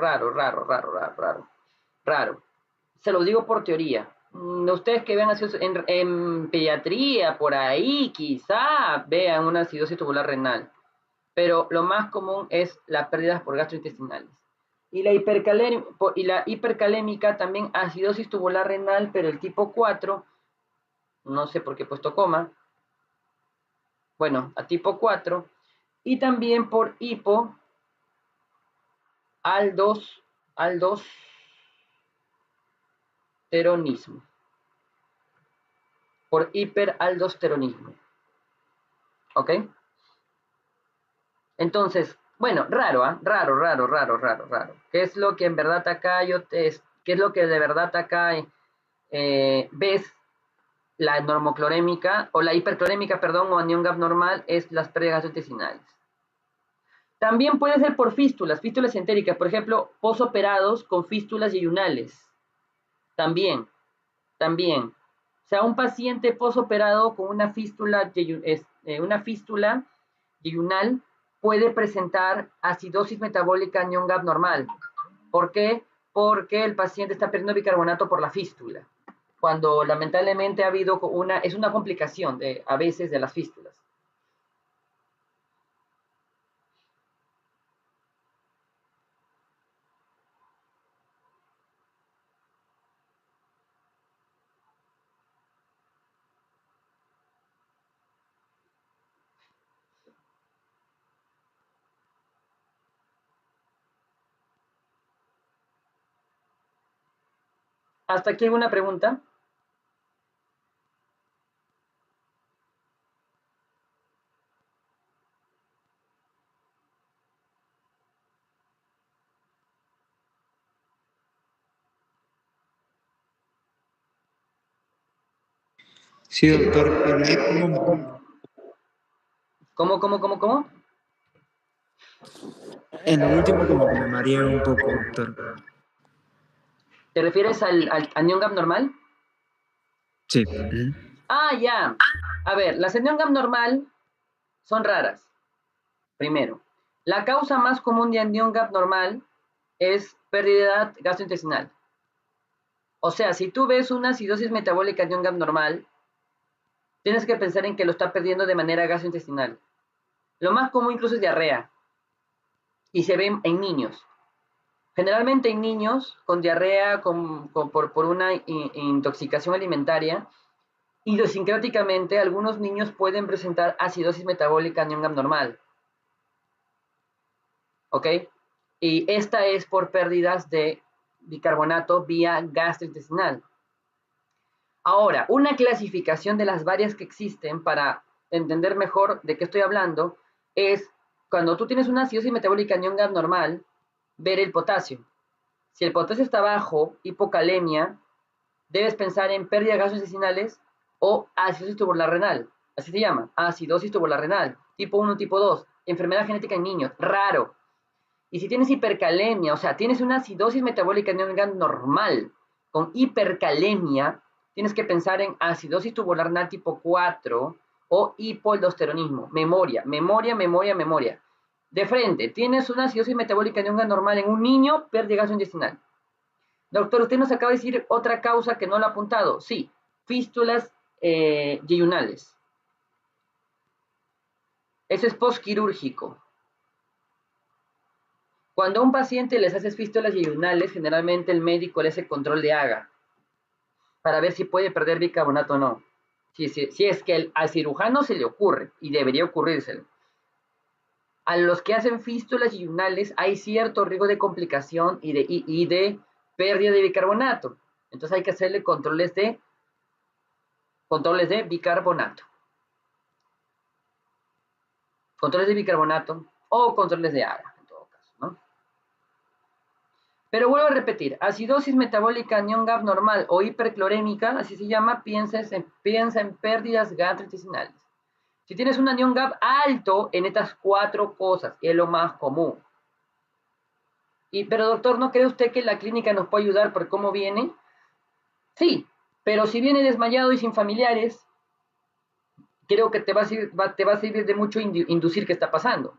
Se lo digo por teoría. Ustedes que vean acidosis en pediatría, por ahí, quizá vean una acidosis tubular renal, pero lo más común es las pérdidas por gastrointestinales. Y la hipercalémica también acidosis tubular renal, pero el tipo 4, no sé por qué he puesto coma, bueno, a tipo 4, y también por hipoaldosteronismo, por hiperaldosteronismo, ¿ok? Entonces, bueno, raro, ¿eh? Raro. ¿Qué es lo que en verdad acá qué es lo que de verdad acá ves? La normoclorémica, o la hiperclorémica, perdón, o anión gap normal, es las pérdidas gastrointestinales. También puede ser por fístulas entéricas, por ejemplo, posoperados con fístulas yeyunales. También. O sea, un paciente posoperado con una fístula yeyunal puede presentar acidosis metabólica anión gap normal. ¿Por qué? Porque el paciente está perdiendo bicarbonato por la fístula, cuando lamentablemente ha habido es una complicación a veces de las fístulas. ¿Hasta aquí alguna pregunta? Sí, doctor, pero ahí ¿Cómo? en lo último como que me mareé un poco, doctor. ¿Te refieres al anión gap normal? Sí. Ujú. Ah, ya. A ver, las anión gap normal son raras. Primero, la causa más común de anión gap normal es pérdida gastrointestinal. O sea, si tú ves una acidosis metabólica anión gap normal, tienes que pensar en que lo está perdiendo de manera gastrointestinal. Lo más común incluso es diarrea. Y se ve en niños. Generalmente en niños con diarrea por una intoxicación alimentaria, idiosincráticamente algunos niños pueden presentar acidosis metabólica anión gap normal. ¿Ok? Y esta es por pérdidas de bicarbonato vía gastrointestinal. Ahora, una clasificación de las varias que existen para entender mejor de qué estoy hablando es cuando tú tienes una acidosis metabólica anión gap normal, ver el potasio. Si el potasio está bajo, hipocalemia, debes pensar en pérdidas gastrointestinales o acidosis tubular renal. Así se llama, acidosis tubular renal, tipo 1, tipo 2, enfermedad genética en niños, raro. Y si tienes hipercalemia, o sea, tienes una acidosis metabólica normal con hipercalemia, tienes que pensar en acidosis tubular renal tipo 4 o hipoaldosteronismo. Memoria, memoria, memoria, memoria. De frente, tienes una acidosis metabólica de un gas normal en un niño, pérdida gastrointestinal. Doctor, usted nos acaba de decir otra causa que no lo ha apuntado. Sí, fístulas yeyunales. Eso es postquirúrgico. Cuando a un paciente les haces fístulas yeyunales, generalmente el médico le hace control de Haga para ver si puede perder bicarbonato o no. Si es que al cirujano se le ocurre, y debería ocurrírselo. A los que hacen fístulas yeyunales hay cierto riesgo de complicación y de pérdida de bicarbonato. Entonces hay que hacerle controles de bicarbonato. Controles de bicarbonato o controles de Haga, en todo caso, ¿no? Pero vuelvo a repetir, acidosis metabólica anión GAP normal o hiperclorémica, así se llama, piensa en pérdidas gastrointestinales. Si tienes un anión GAP alto en estas 4 cosas, que es lo más común. Pero doctor, ¿no cree usted que la clínica nos puede ayudar por cómo viene? Sí, pero si viene desmayado y sin familiares, creo que te va a servir de mucho inducir qué está pasando.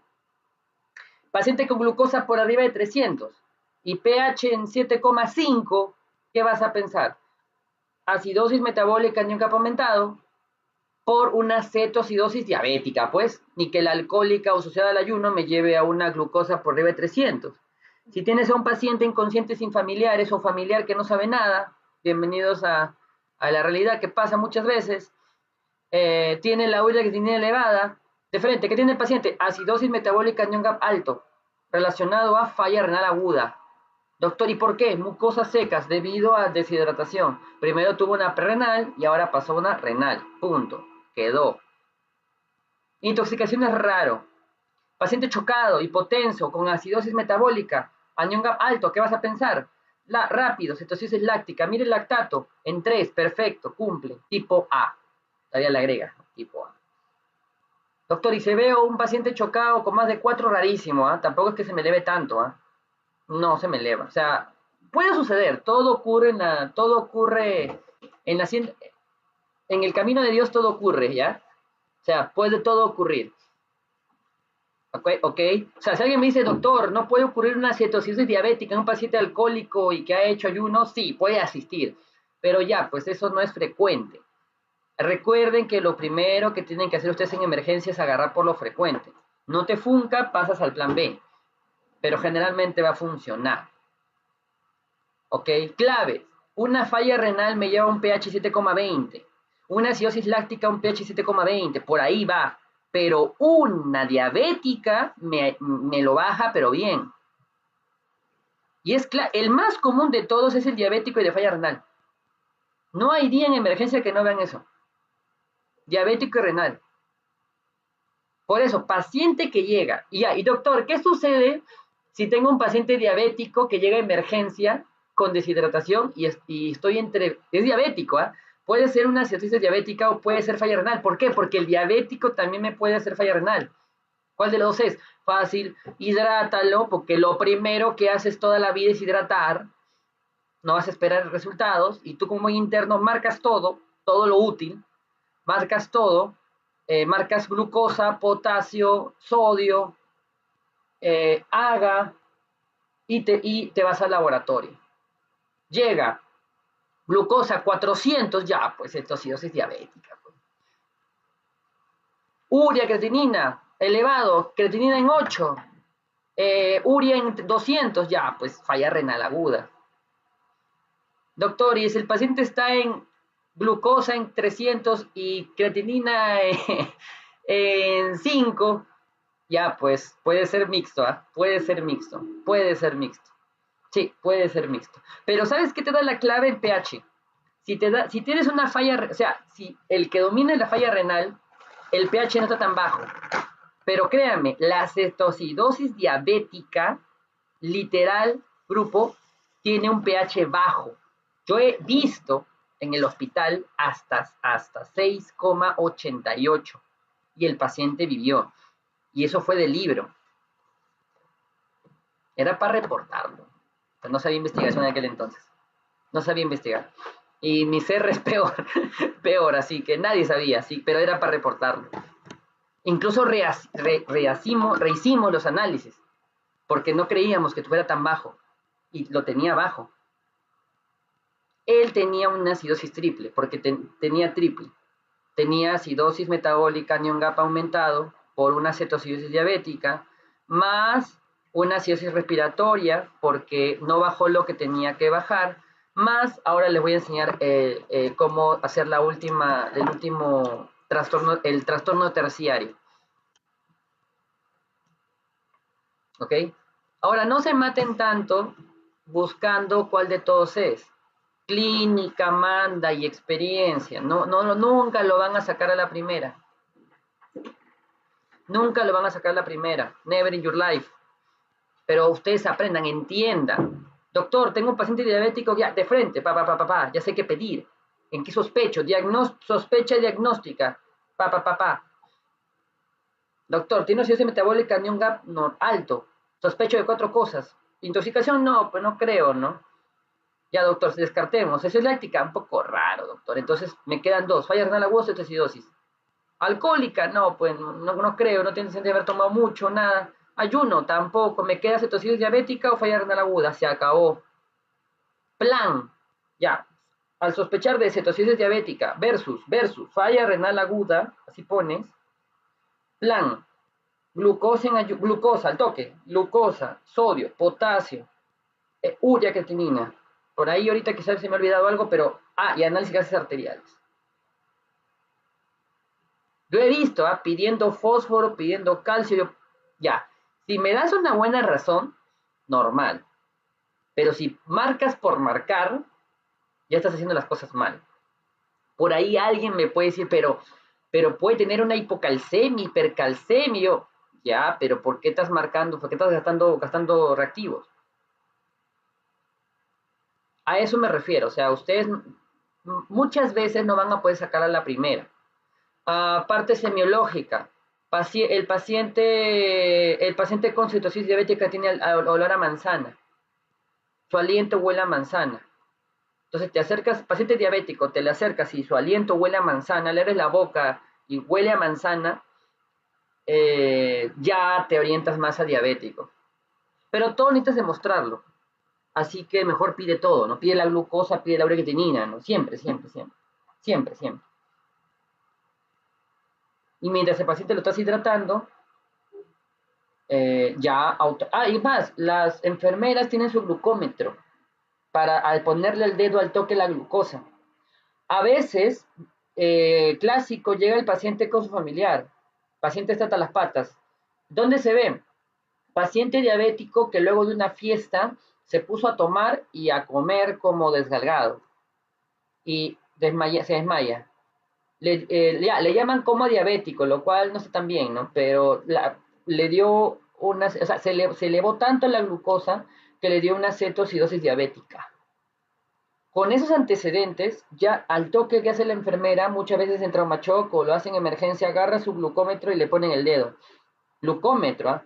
Paciente con glucosa por arriba de 300 y pH en 7,5, ¿qué vas a pensar? Acidosis metabólica anión GAP aumentado por una cetoacidosis diabética, pues, ni que la alcohólica o asociada al ayuno me lleve a una glucosa por arriba de 300. Si tienes a un paciente inconsciente sin familiares o familiar que no sabe nada, bienvenidos a la realidad que pasa muchas veces, tiene la huella creatinina elevada, de frente, ¿qué tiene el paciente? Acidosis metabólica anión GAP alto, relacionado a falla renal aguda. Doctor, ¿y por qué? Mucosas secas debido a deshidratación. Primero tuvo una prerrenal y ahora pasó a una renal. Punto. Quedó. Intoxicación es raro. Paciente chocado, hipotenso, con acidosis metabólica, anión GAP alto, ¿qué vas a pensar? Rápido, cetosis láctica, mire el lactato, en 3, perfecto, cumple, tipo A. Todavía le agrega, tipo A. Doctor, y se veo un paciente chocado con más de 4, rarísimo, ¿eh? Tampoco es que se me eleve tanto, ¿eh? No se me eleva. O sea, puede suceder, todo ocurre en el camino de Dios todo ocurre, ¿ya? O sea, puede todo ocurrir. ¿Ok? O sea, si alguien me dice, doctor, ¿no puede ocurrir una cetosis diabética en un paciente alcohólico y que ha hecho ayuno? Sí, puede asistir. Pero ya, pues eso no es frecuente. Recuerden que lo primero que tienen que hacer ustedes en emergencia es agarrar por lo frecuente. No te funca, pasas al plan B. Pero generalmente va a funcionar. ¿Ok? Claves. Una falla renal me lleva a un pH 7,20. Una acidosis láctica a un pH 7,20. Por ahí va. Pero una diabética me lo baja, pero bien. Y es claro, el más común de todos es el diabético y de falla renal. No hay día en emergencia que no vean eso. Diabético y renal. Por eso, paciente que llega. Y doctor, ¿qué sucede si tengo un paciente diabético que llega a emergencia con deshidratación y estoy es diabético, ¿eh? Puede ser una cirrosis diabética o puede ser falla renal. ¿Por qué? Porque el diabético también me puede hacer falla renal. ¿Cuál de los dos es? Fácil, hidrátalo, porque lo primero que haces toda la vida es hidratar. No vas a esperar resultados y tú como interno marcas todo lo útil, marcas todo, marcas glucosa, potasio, sodio, Haga y te vas al laboratorio. Llega glucosa 400, ya, pues cetoacidosis diabética. Pues. Urea, creatinina, elevado, creatinina en 8, urea en 200, ya, pues falla renal aguda. Doctor, y si el paciente está en glucosa en 300 y creatinina en 5, ya, pues puede ser mixto, ¿eh? Puede ser mixto. Sí, puede ser mixto. Pero ¿sabes qué te da la clave en pH? Si tienes una falla, o sea, si el que domina la falla renal, el pH no está tan bajo. Pero créanme, la cetoacidosis diabética, literal, grupo, tiene un pH bajo. Yo he visto en el hospital hasta 6,88 y el paciente vivió. Y eso fue del libro. Era para reportarlo. Pero no sabía investigación en aquel entonces. No sabía investigar. Y mi CR es peor, peor, así que nadie sabía, sí, pero era para reportarlo. Incluso rehicimos los análisis, porque no creíamos que fuera tan bajo, y lo tenía bajo. Él tenía una acidosis triple, porque tenía triple. Tenía acidosis metabólica, anión GAP aumentado por una cetoacidosis diabética, más una acidosis respiratoria, porque no bajó lo que tenía que bajar, más, ahora les voy a enseñar cómo hacer el último trastorno, el trastorno terciario. ¿Ok? Ahora, no se maten tanto buscando cuál de todos es. Clínica, manda y experiencia. Nunca lo van a sacar a la primera. Nunca lo van a sacar a la primera. Never in your life. Pero ustedes aprendan, entiendan. Doctor, tengo un paciente diabético ya de frente, ya sé qué pedir. ¿En qué sospecho? Sospecha diagnóstica, Doctor, tiene una acidosis metabólica, anión GAP no, alto. Sospecho de 4 cosas. Intoxicación, no, pues no creo, ¿no? Ya, doctor, descartemos. Eso es láctica, un poco raro, doctor. Entonces me quedan 2. Falla renal aguda, cetoacidosis. Alcohólica, no, pues no creo, no tiene sentido haber tomado mucho, nada. Ayuno, tampoco. Me queda cetoacidosis diabética o falla renal aguda. Se acabó. Plan, ya. Al sospechar de cetoacidosis diabética versus falla renal aguda, así pones. Plan, glucosa al toque, glucosa, sodio, potasio, urea, creatinina. Por ahí ahorita quizás se me ha olvidado algo, pero... y análisis de gases arteriales. Yo he visto, pidiendo fósforo, pidiendo calcio, ya. Si me das una buena razón, normal. Pero si marcas por marcar, ya estás haciendo las cosas mal. Por ahí alguien me puede decir, pero puede tener una hipocalcemia, hipercalcemia. Yo, ya, pero ¿por qué estás marcando? ¿Por qué estás gastando reactivos? A eso me refiero. O sea, ustedes muchas veces no van a poder sacar a la primera. Parte semiológica. El paciente con citosis diabética tiene olor a manzana. Su aliento huele a manzana. Entonces te acercas, paciente diabético, te le acercas y su aliento huele a manzana, le abres la boca y huele a manzana, ya te orientas más a diabético. Pero todo necesitas demostrarlo. Así que mejor pide todo, ¿no? Pide la glucosa, pide la ureacreatinina, ¿no? Siempre, siempre, siempre. Siempre, siempre. Y mientras el paciente lo estás hidratando, y más, las enfermeras tienen su glucómetro para al ponerle el dedo al toque la glucosa. A veces, clásico, llega el paciente con su familiar. El paciente está hasta las patas. ¿Dónde se ve? Paciente diabético que luego de una fiesta se puso a tomar y a comer como desgalgado. Y se desmaya. Le llaman coma diabético, lo cual no está tan bien, ¿no? Pero le dio o sea, se elevó tanto la glucosa que le dio una cetoacidosis diabética. Con esos antecedentes, ya al toque que hace la enfermera, muchas veces en traumachoc o lo hace en emergencia, agarra su glucómetro y le ponen el dedo. Glucómetro, ¿ah?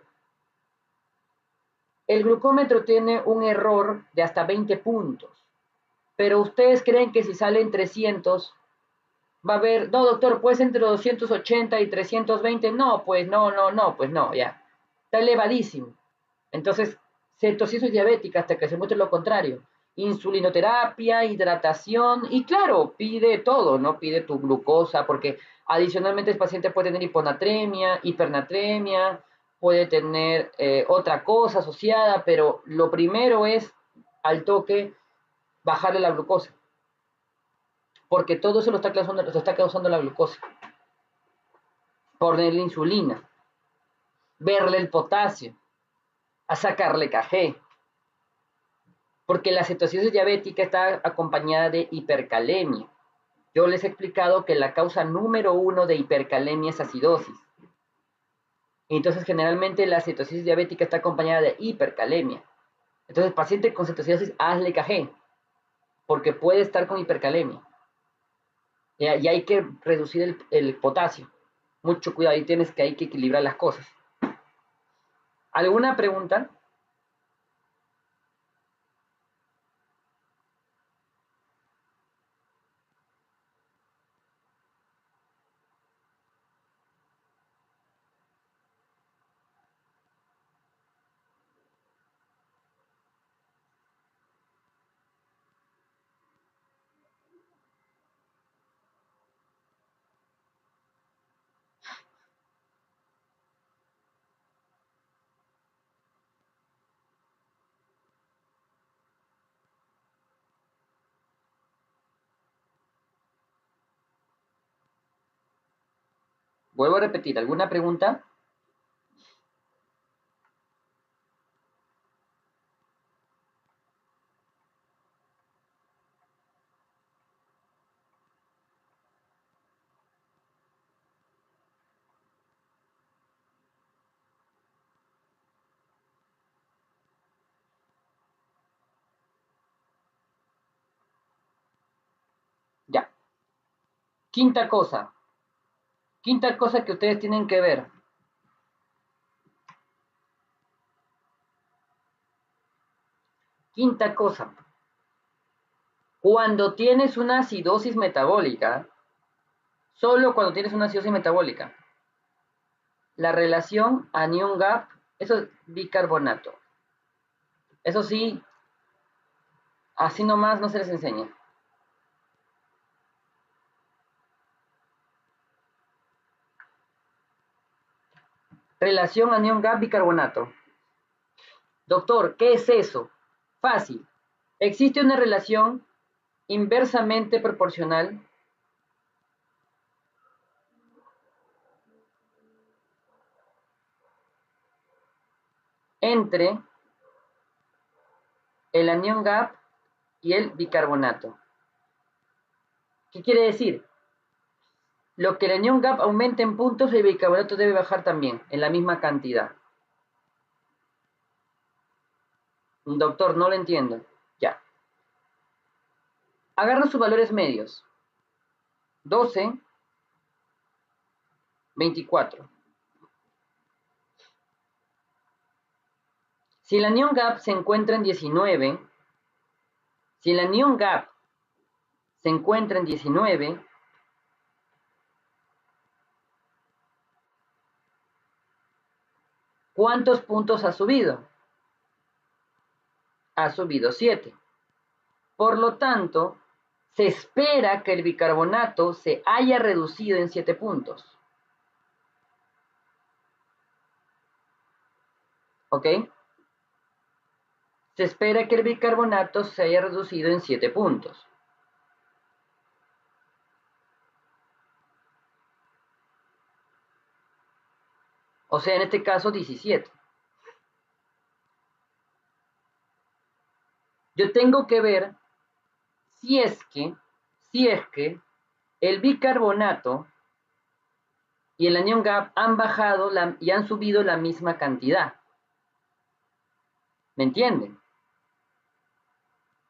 El glucómetro tiene un error de hasta 20 puntos. Pero ustedes creen que si salen 300, va a haber, no doctor, pues entre 280 y 320, no, pues no, ya. Está elevadísimo. Entonces, cetosis diabética hasta que se muestre lo contrario. Insulinoterapia, hidratación, y claro, pide todo, ¿no? Pide tu glucosa, porque adicionalmente el paciente puede tener hiponatremia, hipernatremia, puede tener otra cosa asociada, pero lo primero es, al toque, bajarle la glucosa, porque todo eso lo está causando la glucosa. Ponerle insulina, verle el potasio, a sacarle café, porque la cetosis diabética está acompañada de hipercalemia. Yo les he explicado que la causa número 1 de hipercalemia es acidosis. Entonces, generalmente la cetosis diabética está acompañada de hipercalemia. Entonces, paciente con cetosis, hazle café, porque puede estar con hipercalemia. Y hay que reducir el potasio. Mucho cuidado, ahí hay que equilibrar las cosas. ¿Alguna pregunta? Vuelvo a repetir, ¿alguna pregunta? Ya. Quinta cosa. Quinta cosa que ustedes tienen que ver. Quinta cosa. Cuando tienes una acidosis metabólica, solo cuando tienes una acidosis metabólica, la relación anión gap, eso es bicarbonato. Eso sí, así nomás no se les enseña. Relación anión gap bicarbonato. Doctor, ¿qué es eso? Fácil. Existe una relación inversamente proporcional entre el anión gap y el bicarbonato. ¿Qué quiere decir? Lo que el anión gap aumenta en puntos, el bicarbonato debe bajar también, en la misma cantidad. Doctor, no lo entiendo. Ya. Agarra sus valores medios. 12, 24. Si el anión gap se encuentra en 19, si el anión gap se encuentra en 19, ¿cuántos puntos ha subido? Ha subido 7. Por lo tanto, se espera que el bicarbonato se haya reducido en 7 puntos. ¿Ok? Se espera que el bicarbonato se haya reducido en 7 puntos. O sea, en este caso 17. Yo tengo que ver si es que el bicarbonato y el anión gap han bajado y han subido la misma cantidad. ¿Me entienden?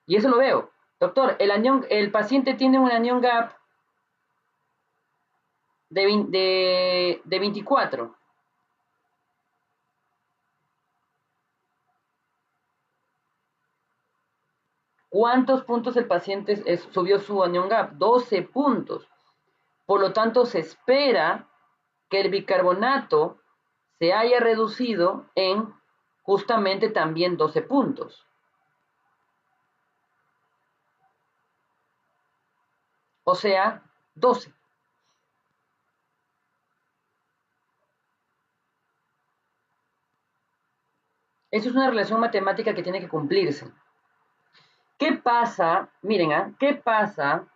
Y eso lo veo. Doctor, el paciente tiene un anión gap de 24. ¿Cuántos puntos el paciente subió su anión gap? 12 puntos. Por lo tanto, se espera que el bicarbonato se haya reducido en justamente también 12 puntos. O sea, 12. Eso es una relación matemática que tiene que cumplirse. ¿Qué pasa? Miren, ¿qué pasa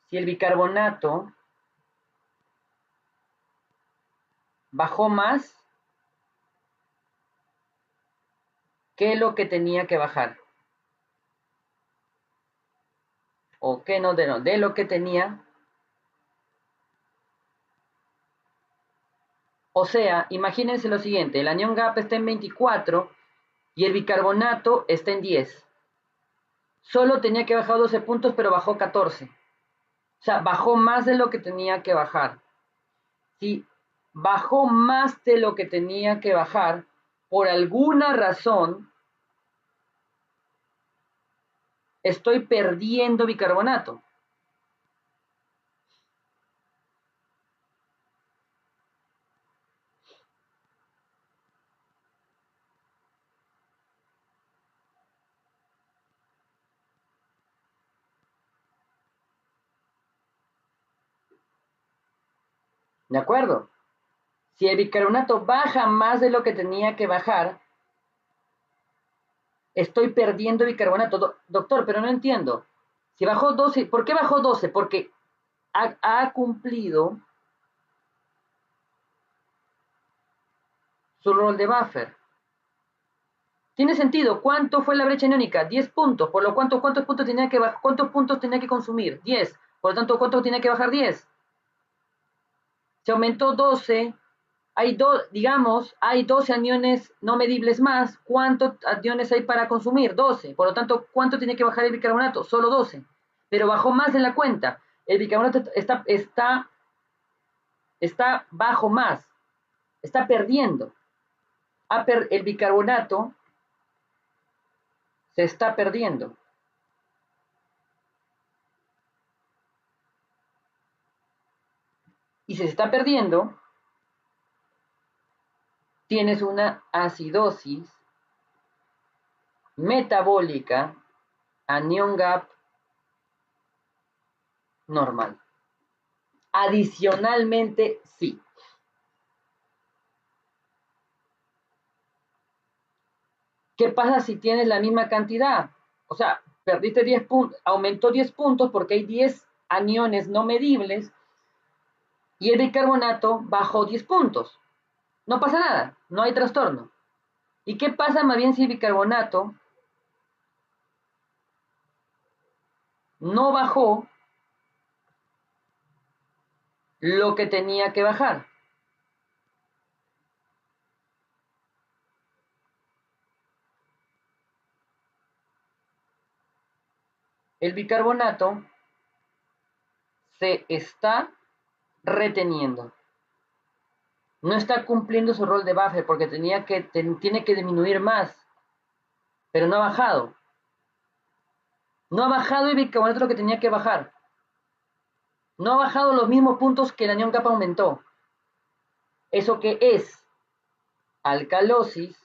si el bicarbonato bajó más que lo que tenía que bajar? ¿O qué no de lo que tenía? O sea, imagínense lo siguiente, el anión gap está en 24 y el bicarbonato está en 10. Solo tenía que bajar 12 puntos, pero bajó 14. O sea, bajó más de lo que tenía que bajar. Si bajó más de lo que tenía que bajar, por alguna razón, estoy perdiendo bicarbonato. ¿De acuerdo? Si el bicarbonato baja más de lo que tenía que bajar, estoy perdiendo bicarbonato. Doctor, pero no entiendo. Si bajó 12, ¿por qué bajó 12? Porque ha cumplido su rol de buffer. Tiene sentido. ¿Cuánto fue la brecha aniónica? 10 puntos. Por lo tanto, ¿cuántos puntos tenía que consumir? 10. Por lo tanto, ¿cuánto tenía que bajar? 10. Se aumentó 12. Hay hay 12 aniones no medibles más. ¿Cuántos aniones hay para consumir? 12. Por lo tanto, ¿cuánto tiene que bajar el bicarbonato? Solo 12. Pero bajó más en la cuenta. El bicarbonato está bajo más. Está perdiendo. El bicarbonato se está perdiendo. Y si se está perdiendo, tienes una acidosis metabólica, anion gap normal. Adicionalmente, sí. ¿Qué pasa si tienes la misma cantidad? O sea, perdiste 10 puntos, aumentó 10 puntos porque hay 10 aniones no medibles y el bicarbonato bajó 10 puntos. No pasa nada, no hay trastorno. ¿Y qué pasa más bien si el bicarbonato no bajó lo que tenía que bajar? El bicarbonato se está reteniendo. No está cumpliendo su rol de buffer porque tiene que disminuir más, pero no ha bajado. No ha bajado el bicarbonato lo que tenía que bajar. No ha bajado los mismos puntos que el anión capa aumentó. ¿Eso qué es? Alcalosis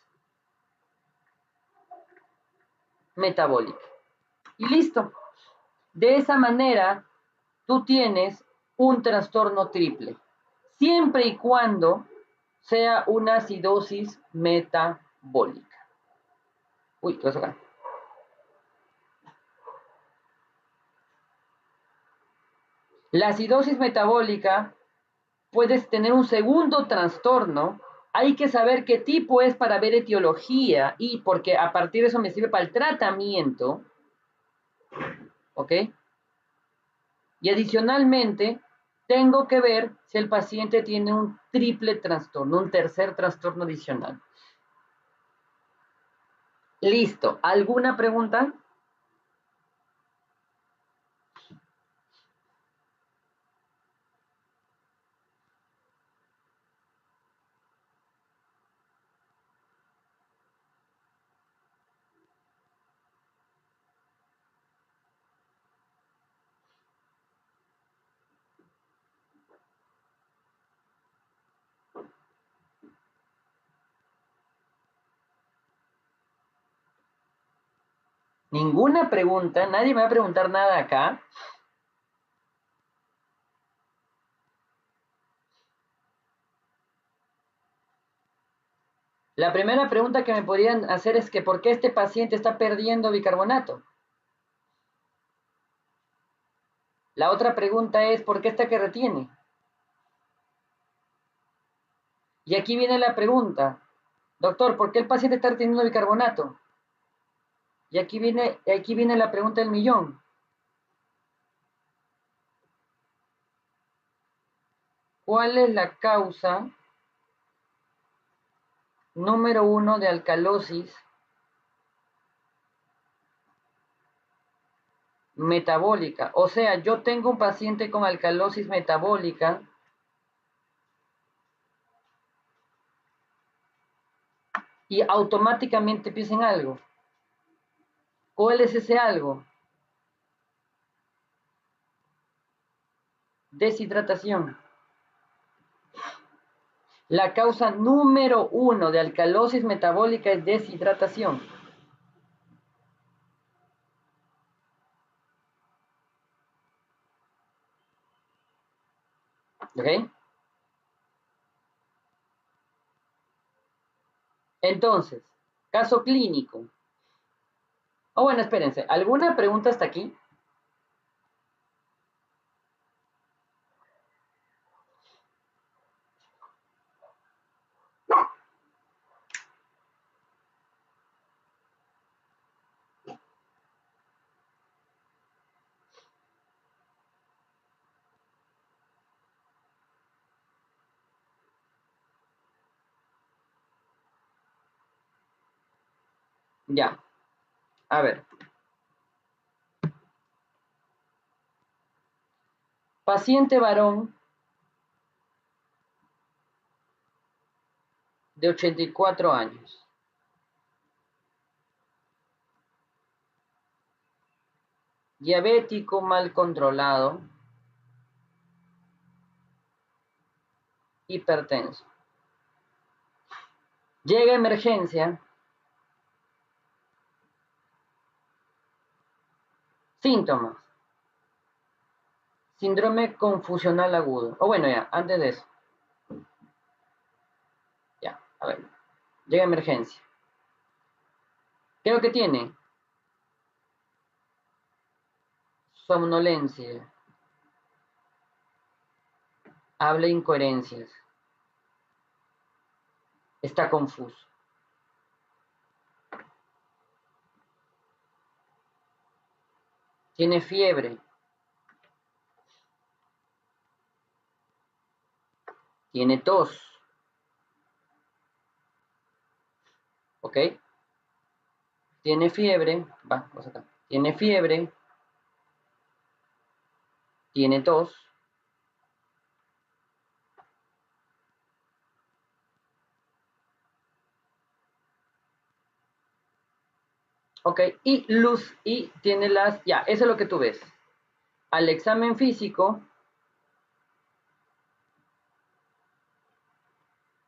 metabólica. Y listo. De esa manera, tú tienes un trastorno triple. Siempre y cuando sea una acidosis metabólica. Uy, ¿qué pasa acá? La acidosis metabólica puedes tener un segundo trastorno. Hay que saber qué tipo es para ver etiología y porque a partir de eso me sirve para el tratamiento. ¿Ok? Y adicionalmente, tengo que ver si el paciente tiene un triple trastorno, un tercer trastorno adicional. Listo. ¿Alguna pregunta? Ninguna pregunta. Nadie me va a preguntar nada acá. La primera pregunta que me podrían hacer es que ¿por qué este paciente está perdiendo bicarbonato? La otra pregunta es ¿por qué está que retiene? Y aquí viene la pregunta, doctor, ¿por qué el paciente está reteniendo bicarbonato? Y aquí viene la pregunta del millón. ¿Cuál es la causa número 1 de alcalosis metabólica? O sea, yo tengo un paciente con alcalosis metabólica y automáticamente piensa en algo. ¿Cuál es ese algo? Deshidratación. La causa número 1 de alcalosis metabólica es deshidratación. ¿Ok? Entonces, caso clínico. Oh, bueno, espérense. ¿Alguna pregunta hasta aquí? Ya, a ver. Paciente varón de 84 años. Diabético mal controlado. Hipertenso. Llega a emergencia. Síntomas. Síndrome confusional agudo. O bueno, ya, antes de eso. Ya, a ver. Llega a emergencia. ¿Qué es lo que tiene? Somnolencia. Habla incoherencias. Está confuso. Tiene fiebre. Tiene tos. ¿Ok? Tiene fiebre. Va, vamos acá. Tiene fiebre. Tiene tos. Ok, y luz, y tiene las, ya, eso es lo que tú ves. Al examen físico,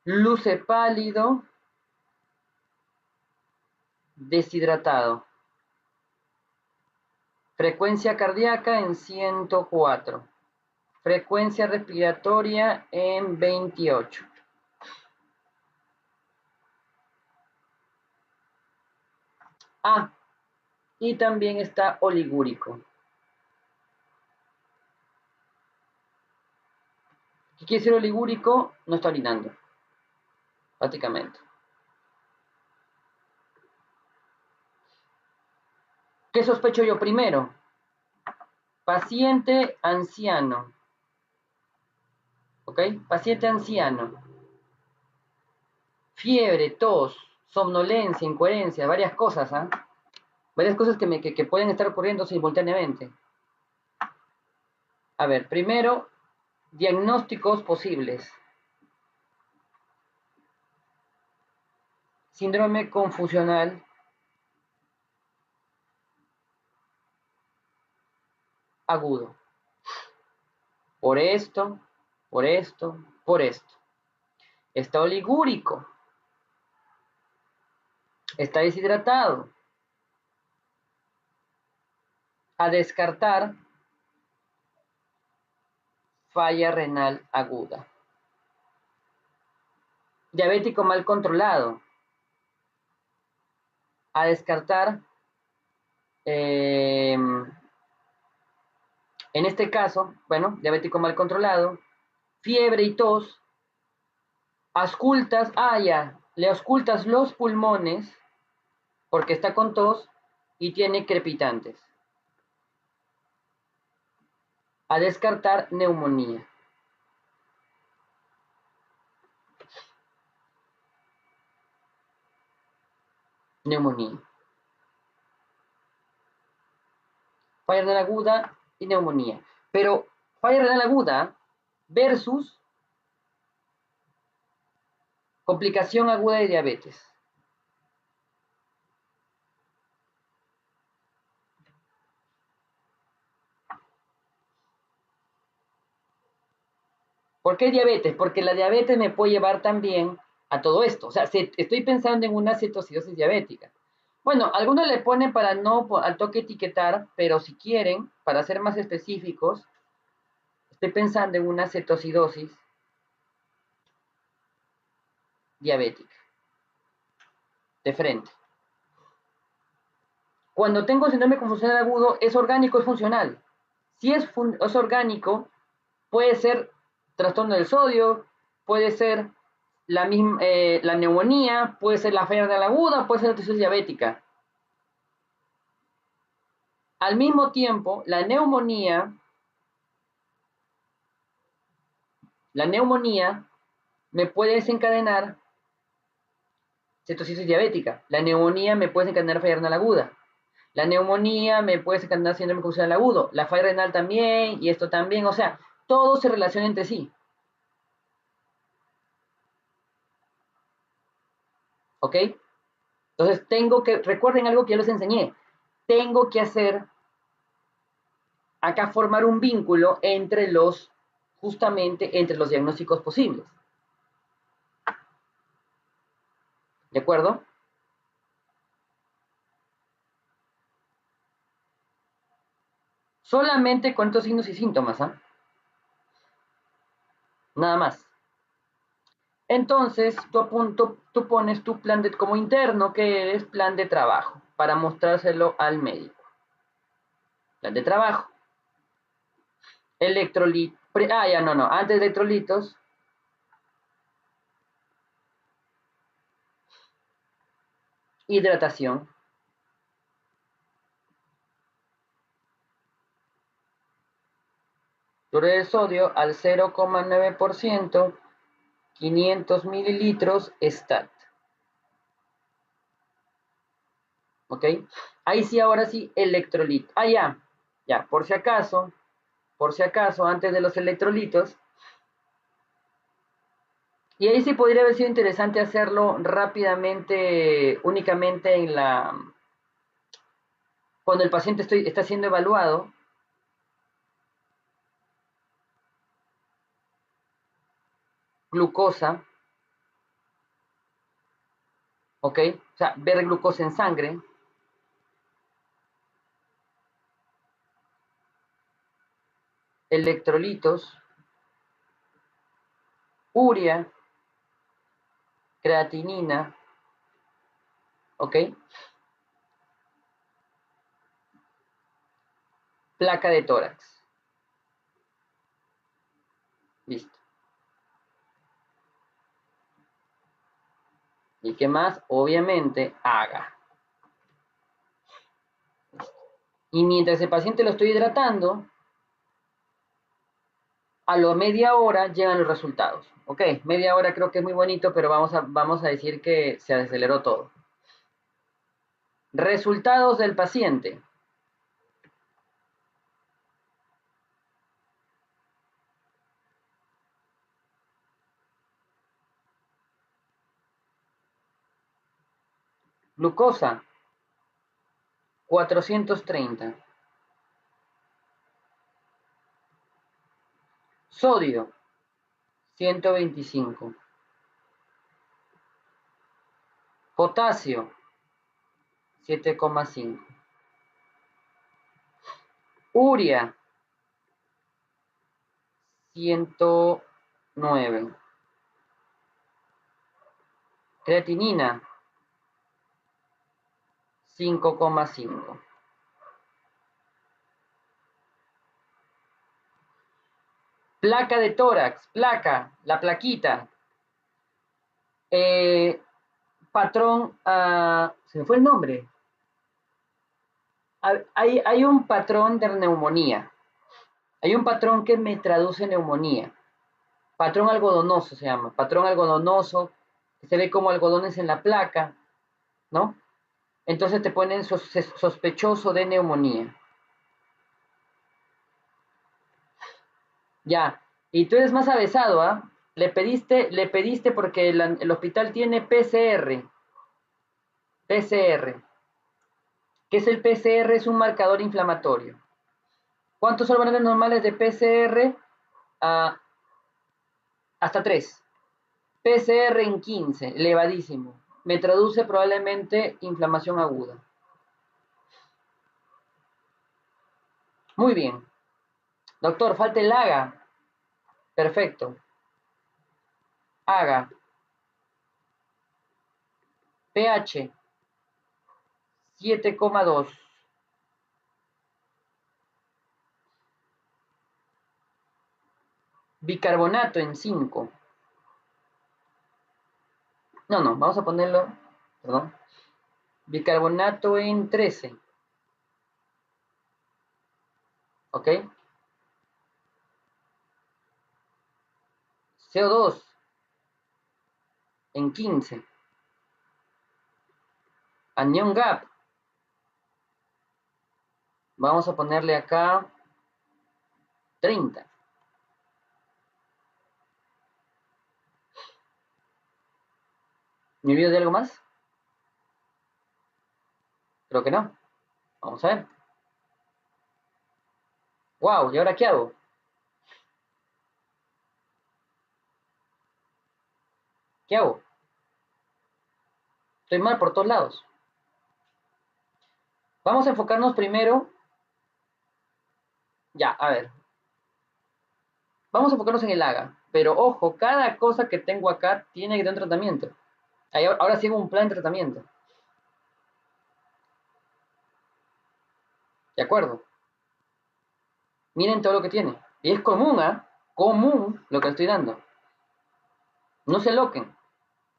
luce pálido, deshidratado. Frecuencia cardíaca en 104. Frecuencia respiratoria en 28. Ah, y también está oligúrico. ¿Qué quiere decir oligúrico? No está orinando, prácticamente. ¿Qué sospecho yo primero? Paciente anciano. ¿Ok? Paciente anciano. Fiebre, tos, somnolencia, incoherencia, varias cosas, ¿ah? Varias cosas que pueden estar ocurriendo simultáneamente. A ver, primero, diagnósticos posibles. Síndrome confusional agudo. Por esto, por esto, por esto. Está oligúrico. Está deshidratado. A descartar, falla renal aguda. Diabético mal controlado. A descartar, en este caso, bueno, diabético mal controlado, fiebre y tos, auscultas, ya, le auscultas los pulmones porque está con tos y tiene crepitantes. A descartar, neumonía. Neumonía. Falla renal aguda y neumonía. Pero falla renal aguda versus complicación aguda de diabetes. ¿Por qué diabetes? Porque la diabetes me puede llevar también a todo esto. O sea, estoy pensando en una cetocidosis diabética. Bueno, algunos le ponen para no al toque etiquetar, pero si quieren, para ser más específicos, estoy pensando en una cetocidosis diabética. De frente. Cuando tengo síndrome confusional agudo, ¿es orgánico o es funcional? Si es orgánico, puede ser trastorno del sodio, puede ser la neumonía, puede ser la falla renal aguda, puede ser la cetosis diabética. Al mismo tiempo, la neumonía me puede desencadenar cetocisis diabética. La neumonía me puede desencadenar falla renal aguda. La neumonía me puede desencadenar síndrome convulsional agudo. La falla renal también, y esto también. O sea, todo se relaciona entre sí. ¿Ok? Entonces tengo que, recuerden algo que yo les enseñé. Tengo que hacer, acá formar un vínculo entre los, justamente entre los diagnósticos posibles. ¿De acuerdo? Solamente con estos signos y síntomas, ¿ah? Nada más. Entonces, tú pones tu plan de, como interno, que es plan de trabajo, para mostrárselo al médico. Plan de trabajo. Electrolit. Ya no. Antes de electrolitos. Hidratación. Cloruro de sodio al 0,9%, 500 mililitros stat. ¿Ok? Ahí sí, ahora sí, electrolit. Ya, por si acaso, antes de los electrolitos. Y ahí sí podría haber sido interesante hacerlo rápidamente, únicamente en cuando el paciente está siendo evaluado. Glucosa, ¿ok? O sea, ver glucosa en sangre. Electrolitos, urea, creatinina, ¿ok? Placa de tórax. Listo. ¿Y qué más? Obviamente, haga. Y mientras el paciente lo estoy hidratando, a la media hora llegan los resultados. Ok, media hora creo que es muy bonito, pero vamos a decir que se aceleró todo. Resultados del paciente. Glucosa, 430. Sodio, 125. Potasio, 7,5. Urea, 109. Creatinina, 5,5. Placa de tórax, la plaquita. Patrón, se me fue el nombre. Hay un patrón de neumonía. Hay un patrón que me traduce neumonía. Patrón algodonoso se llama. Patrón algodonoso. Se ve como algodones en la placa, ¿no? Entonces te ponen sospechoso de neumonía. Ya. Y tú eres más avesado, ¿ah? Le pediste porque el hospital tiene PCR. PCR. ¿Qué es el PCR? Es un marcador inflamatorio. ¿Cuántos son valores normales de PCR? Hasta 3. PCR en 15, elevadísimo. Me traduce probablemente inflamación aguda. Muy bien. Doctor, falta el AGA. Perfecto. AGA. pH 7,2. Bicarbonato en 5. No, vamos a ponerlo, perdón. Bicarbonato en 13. ¿Ok? CO2 en 15. Anion gap. Vamos a ponerle acá 30. ¿Me olvido de algo más? Creo que no. Vamos a ver. Wow, ¿y ahora qué hago? ¿Qué hago? Estoy mal por todos lados. Vamos a enfocarnos primero. Ya, a ver. Vamos a enfocarnos en el AGA. Pero ojo, cada cosa que tengo acá tiene que tener un tratamiento. Ahora sí hago un plan de tratamiento. ¿De acuerdo? Miren todo lo que tiene. Y es común, ¿ah? Común lo que estoy dando. No se loquen.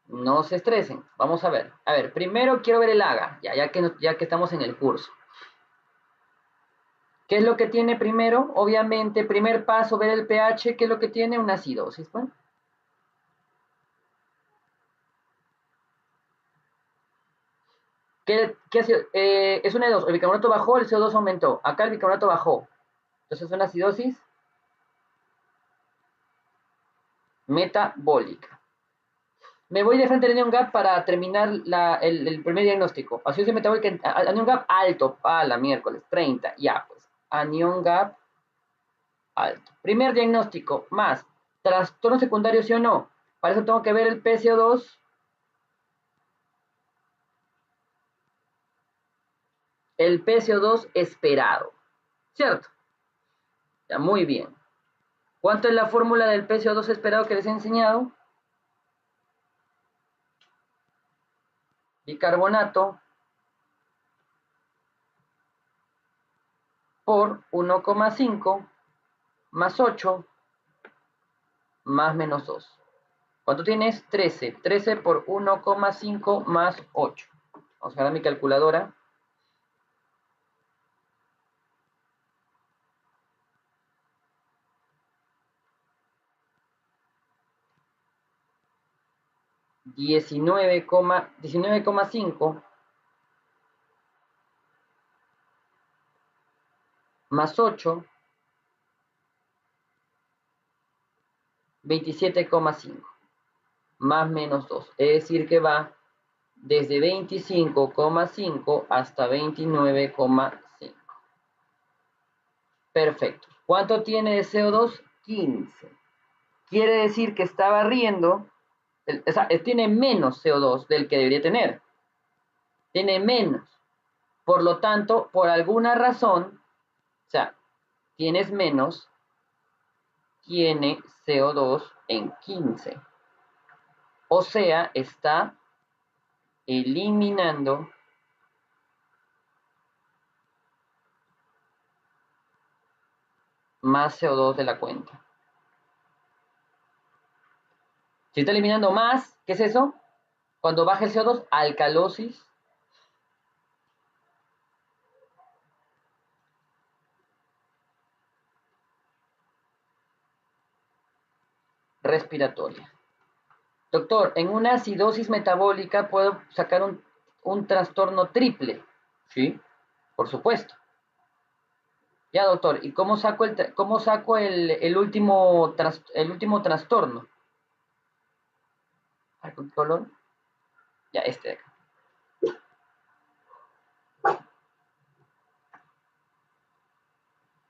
No se estresen. Vamos a ver. A ver, primero quiero ver el AGA, ya que estamos en el curso. ¿Qué es lo que tiene primero? Obviamente, primer paso, ver el pH. ¿Qué es lo que tiene? Una acidosis. ¿No? ¿Qué es una de dos. El bicarbonato bajó, el CO2 aumentó. Acá el bicarbonato bajó. Entonces es una acidosis metabólica. Me voy de frente al anion gap para terminar el primer diagnóstico. Acidosis metabólica, anion gap alto. La miércoles, 30. Ya, pues. Anion gap alto. Primer diagnóstico, más. ¿Trastorno secundario sí o no? Para eso tengo que ver el PCO2. El PCO2 esperado. ¿Cierto? Ya, muy bien. ¿Cuánto es la fórmula del PCO2 esperado que les he enseñado? Bicarbonato por 1,5 más 8 más menos 2. ¿Cuánto tienes? 13. 13 por 1,5 más 8. Vamos a agarrar mi calculadora. Diecinueve coma cinco más 8, 27,5 más menos 2. Es decir, que va desde 25,5 hasta 29,5. Perfecto. ¿Cuánto tiene de CO2? 15. Quiere decir que está barriendo, o sea, tiene menos CO2 del que debería tener. Tiene menos. Por lo tanto, por alguna razón, o sea, tienes menos, tiene CO2 en 15. O sea, está eliminando más CO2 de la cuenta. Si está eliminando más, ¿qué es eso? Cuando baja el CO2, alcalosis respiratoria. Doctor, en una acidosis metabólica puedo sacar un trastorno triple. Sí, por supuesto. Ya, doctor, ¿y cómo saco el último trastorno? ¿Con qué color? Ya, este de acá.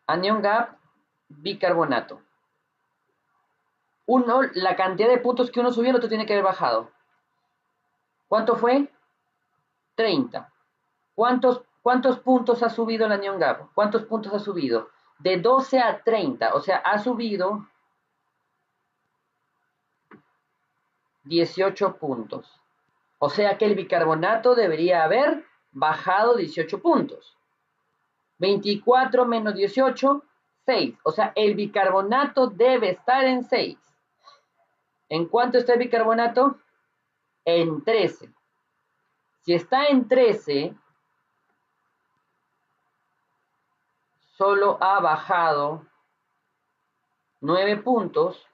Anion gap, bicarbonato. La cantidad de puntos que uno subió, el otro tiene que haber bajado. ¿Cuánto fue? 30. ¿Cuántos puntos ha subido el anion gap? ¿Cuántos puntos ha subido? De 12 a 30, o sea, ha subido 18 puntos. O sea que el bicarbonato debería haber bajado 18 puntos. 24 menos 18, 6. O sea, el bicarbonato debe estar en 6. ¿En cuánto está el bicarbonato? En 13. Si está en 13, solo ha bajado 9 puntos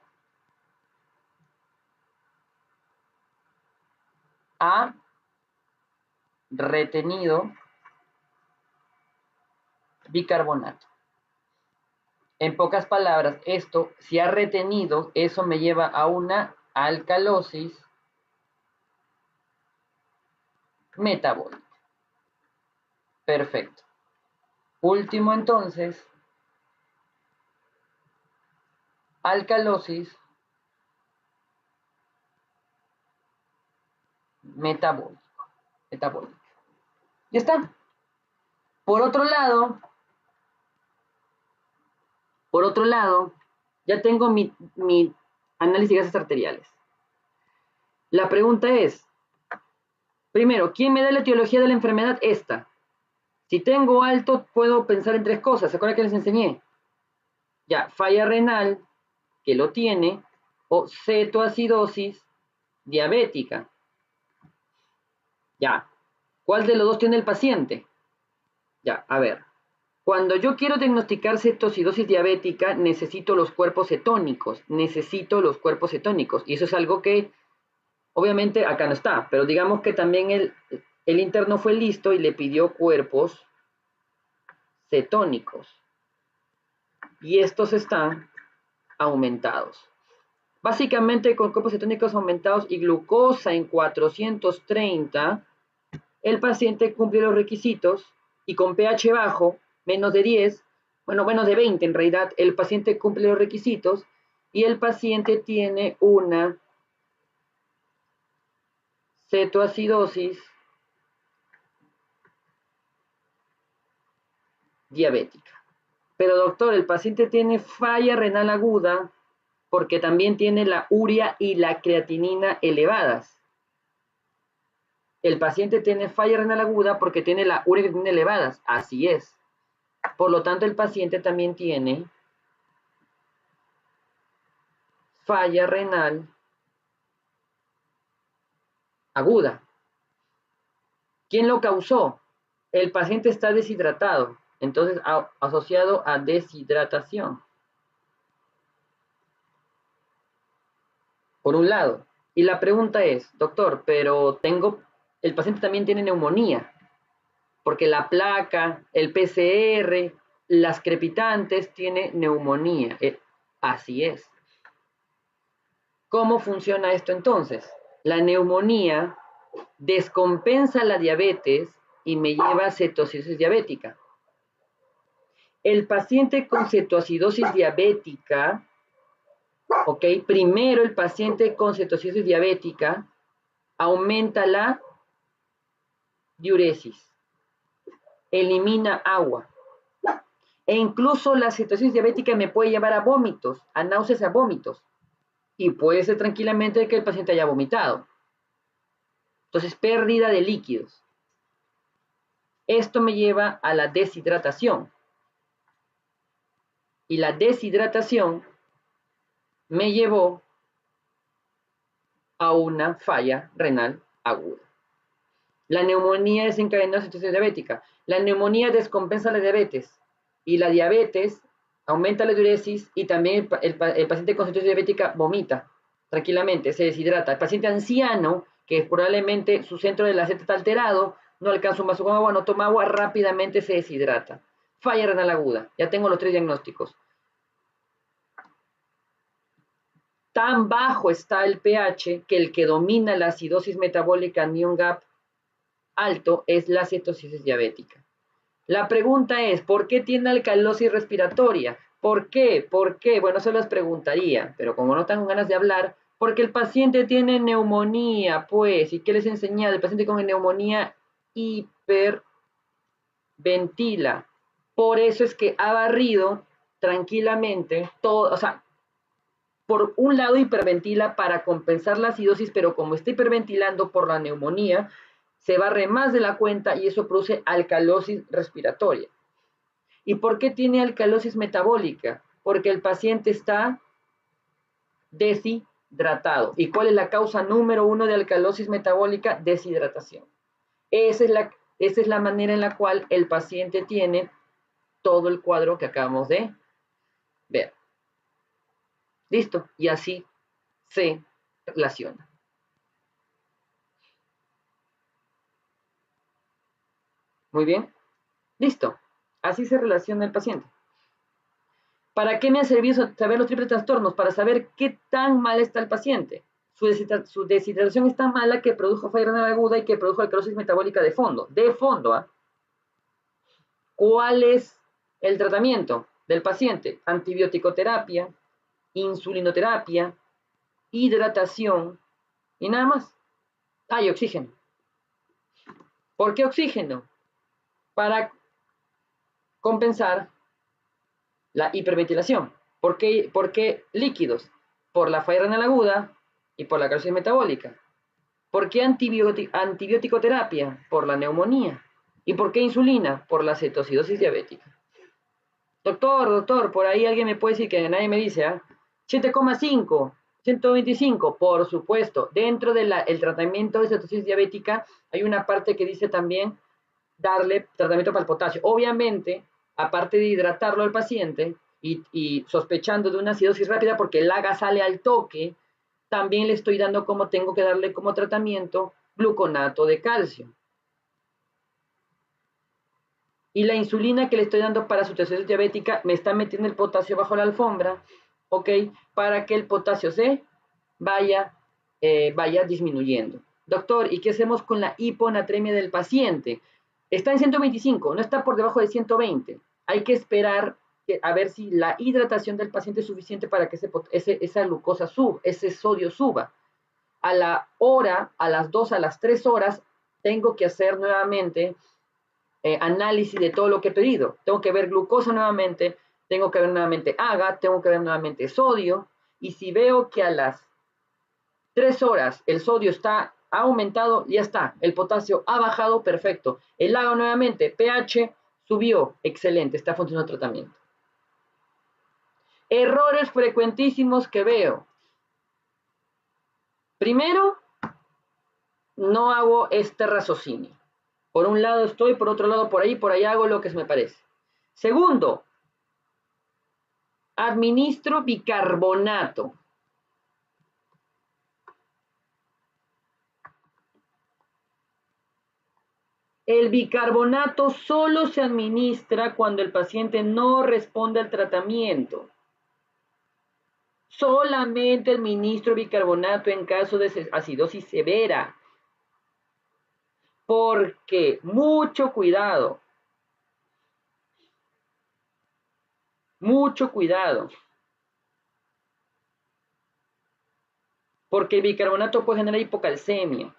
a retenido bicarbonato. En pocas palabras, esto, si ha retenido, eso me lleva a una alcalosis metabólica. Perfecto. Último entonces, alcalosis metabólica. Ya está. Por otro lado, ya tengo mi análisis de gases arteriales. La pregunta es, primero, ¿quién me da la etiología de la enfermedad? Esta. Si tengo alto, puedo pensar en tres cosas. ¿Se acuerdan que les enseñé? Ya, falla renal, que lo tiene, o cetoacidosis diabética. Ya, ¿cuál de los dos tiene el paciente? Ya, a ver. Cuando yo quiero diagnosticar cetoacidosis diabética, necesito los cuerpos cetónicos. Y eso es algo que, obviamente, acá no está. Pero digamos que también el interno fue listo y le pidió cuerpos cetónicos. Y estos están aumentados. Básicamente, con cuerpos cetónicos aumentados y glucosa en 430, el paciente cumple los requisitos y con pH bajo, menos de 10, bueno, menos de 20 en realidad, el paciente cumple los requisitos y el paciente tiene una cetoacidosis diabética. Pero doctor, el paciente tiene falla renal aguda porque también tiene la urea y la creatinina elevadas. El paciente tiene falla renal aguda porque tiene la urea y creatinina elevadas. Así es. Por lo tanto, el paciente también tiene falla renal aguda. ¿Quién lo causó? El paciente está deshidratado. Entonces, asociado a deshidratación. Por un lado. Y la pregunta es, doctor, pero el paciente también tiene neumonía, porque la placa, el PCR, las crepitantes tiene neumonía. Así es. ¿Cómo funciona esto entonces? La neumonía descompensa la diabetes y me lleva a cetoacidosis diabética. El paciente con cetoacidosis diabética, ok, primero el paciente con cetoacidosis diabética aumenta la diuresis, elimina agua. E incluso la cetoacidosis diabética me puede llevar a vómitos, a náuseas, a vómitos. Y puede ser tranquilamente que el paciente haya vomitado. Entonces, pérdida de líquidos. Esto me lleva a la deshidratación. Y la deshidratación me llevó a una falla renal aguda. La neumonía desencadena la cetoacidosis diabética. La neumonía descompensa la diabetes. Y la diabetes aumenta la diuresis y también el paciente con cetoacidosis diabética vomita tranquilamente, se deshidrata. El paciente anciano, que probablemente su centro de la sed está alterado, no alcanza un vaso con agua, no toma agua, rápidamente se deshidrata. Falla renal aguda. Ya tengo los tres diagnósticos. Tan bajo está el pH que el que domina la acidosis metabólica Neun-Gap alto es la cetoacidosis diabética. La pregunta es, ¿por qué tiene alcalosis respiratoria? ¿Por qué? ¿Por qué? Bueno, se los preguntaría, pero como no tengo ganas de hablar, porque el paciente tiene neumonía, pues, ¿y qué les enseñé? El paciente con neumonía hiperventila. Por eso es que ha barrido tranquilamente todo, o sea, por un lado hiperventila para compensar la acidosis, pero como está hiperventilando por la neumonía, se barre más de la cuenta y eso produce alcalosis respiratoria. ¿Y por qué tiene alcalosis metabólica? Porque el paciente está deshidratado. ¿Y cuál es la causa número uno de alcalosis metabólica? Deshidratación. Esa es la manera en la cual el paciente tiene todo el cuadro que acabamos de ver. Listo. Y así se relaciona. Muy bien. Listo. Así se relaciona el paciente. ¿Para qué me ha servido saber los triples trastornos? Para saber qué tan mal está el paciente. Su deshidratación es tan mala que produjo falla renal aguda y que produjo alcalosis metabólica de fondo. De fondo, ¿ah? ¿Cuál es el tratamiento del paciente? Antibiótico-terapia, insulinoterapia, hidratación y nada más. Y oxígeno. ¿Por qué oxígeno? Para compensar la hiperventilación. ¿Por qué líquidos? Por la falla renal aguda y por la calcium metabólica. ¿Por qué antibiótico-terapia? Por la neumonía. ¿Y por qué insulina? Por la cetoacidosis diabética. Doctor, por ahí alguien me puede decir que nadie me dice, ¿ah? 7,5, 125, por supuesto. Dentro del tratamiento de cetosis diabética hay una parte que dice también darle tratamiento para el potasio. Obviamente, aparte de hidratarlo al paciente y sospechando de una acidosis rápida porque el AGA sale al toque, también le estoy dando como tengo que darle como tratamiento gluconato de calcio. Y la insulina que le estoy dando para su cetosis diabética me está metiendo el potasio bajo la alfombra, ¿ok? Para que el potasio se vaya disminuyendo. Doctor, ¿y qué hacemos con la hiponatremia del paciente? Está en 125, no está por debajo de 120. Hay que esperar a ver si la hidratación del paciente es suficiente para que esa glucosa suba, ese sodio suba. A la hora, a las 2, a las 3 horas, tengo que hacer nuevamente análisis de todo lo que he pedido. Tengo que ver glucosa nuevamente, tengo que ver nuevamente AGA, tengo que ver nuevamente sodio, y si veo que a las 3 horas el sodio está aumentado, ya está, el potasio ha bajado, perfecto. El AGA nuevamente, pH subió, excelente, está funcionando el tratamiento. Errores frecuentísimos que veo. Primero, no hago este raciocinio. Por un lado estoy, por otro lado por ahí hago lo que se me parece. Segundo, administro bicarbonato. El bicarbonato solo se administra cuando el paciente no responde al tratamiento. Solamente administro bicarbonato en caso de acidosis severa. Porque, mucho cuidado, porque el bicarbonato puede generar hipocalcemia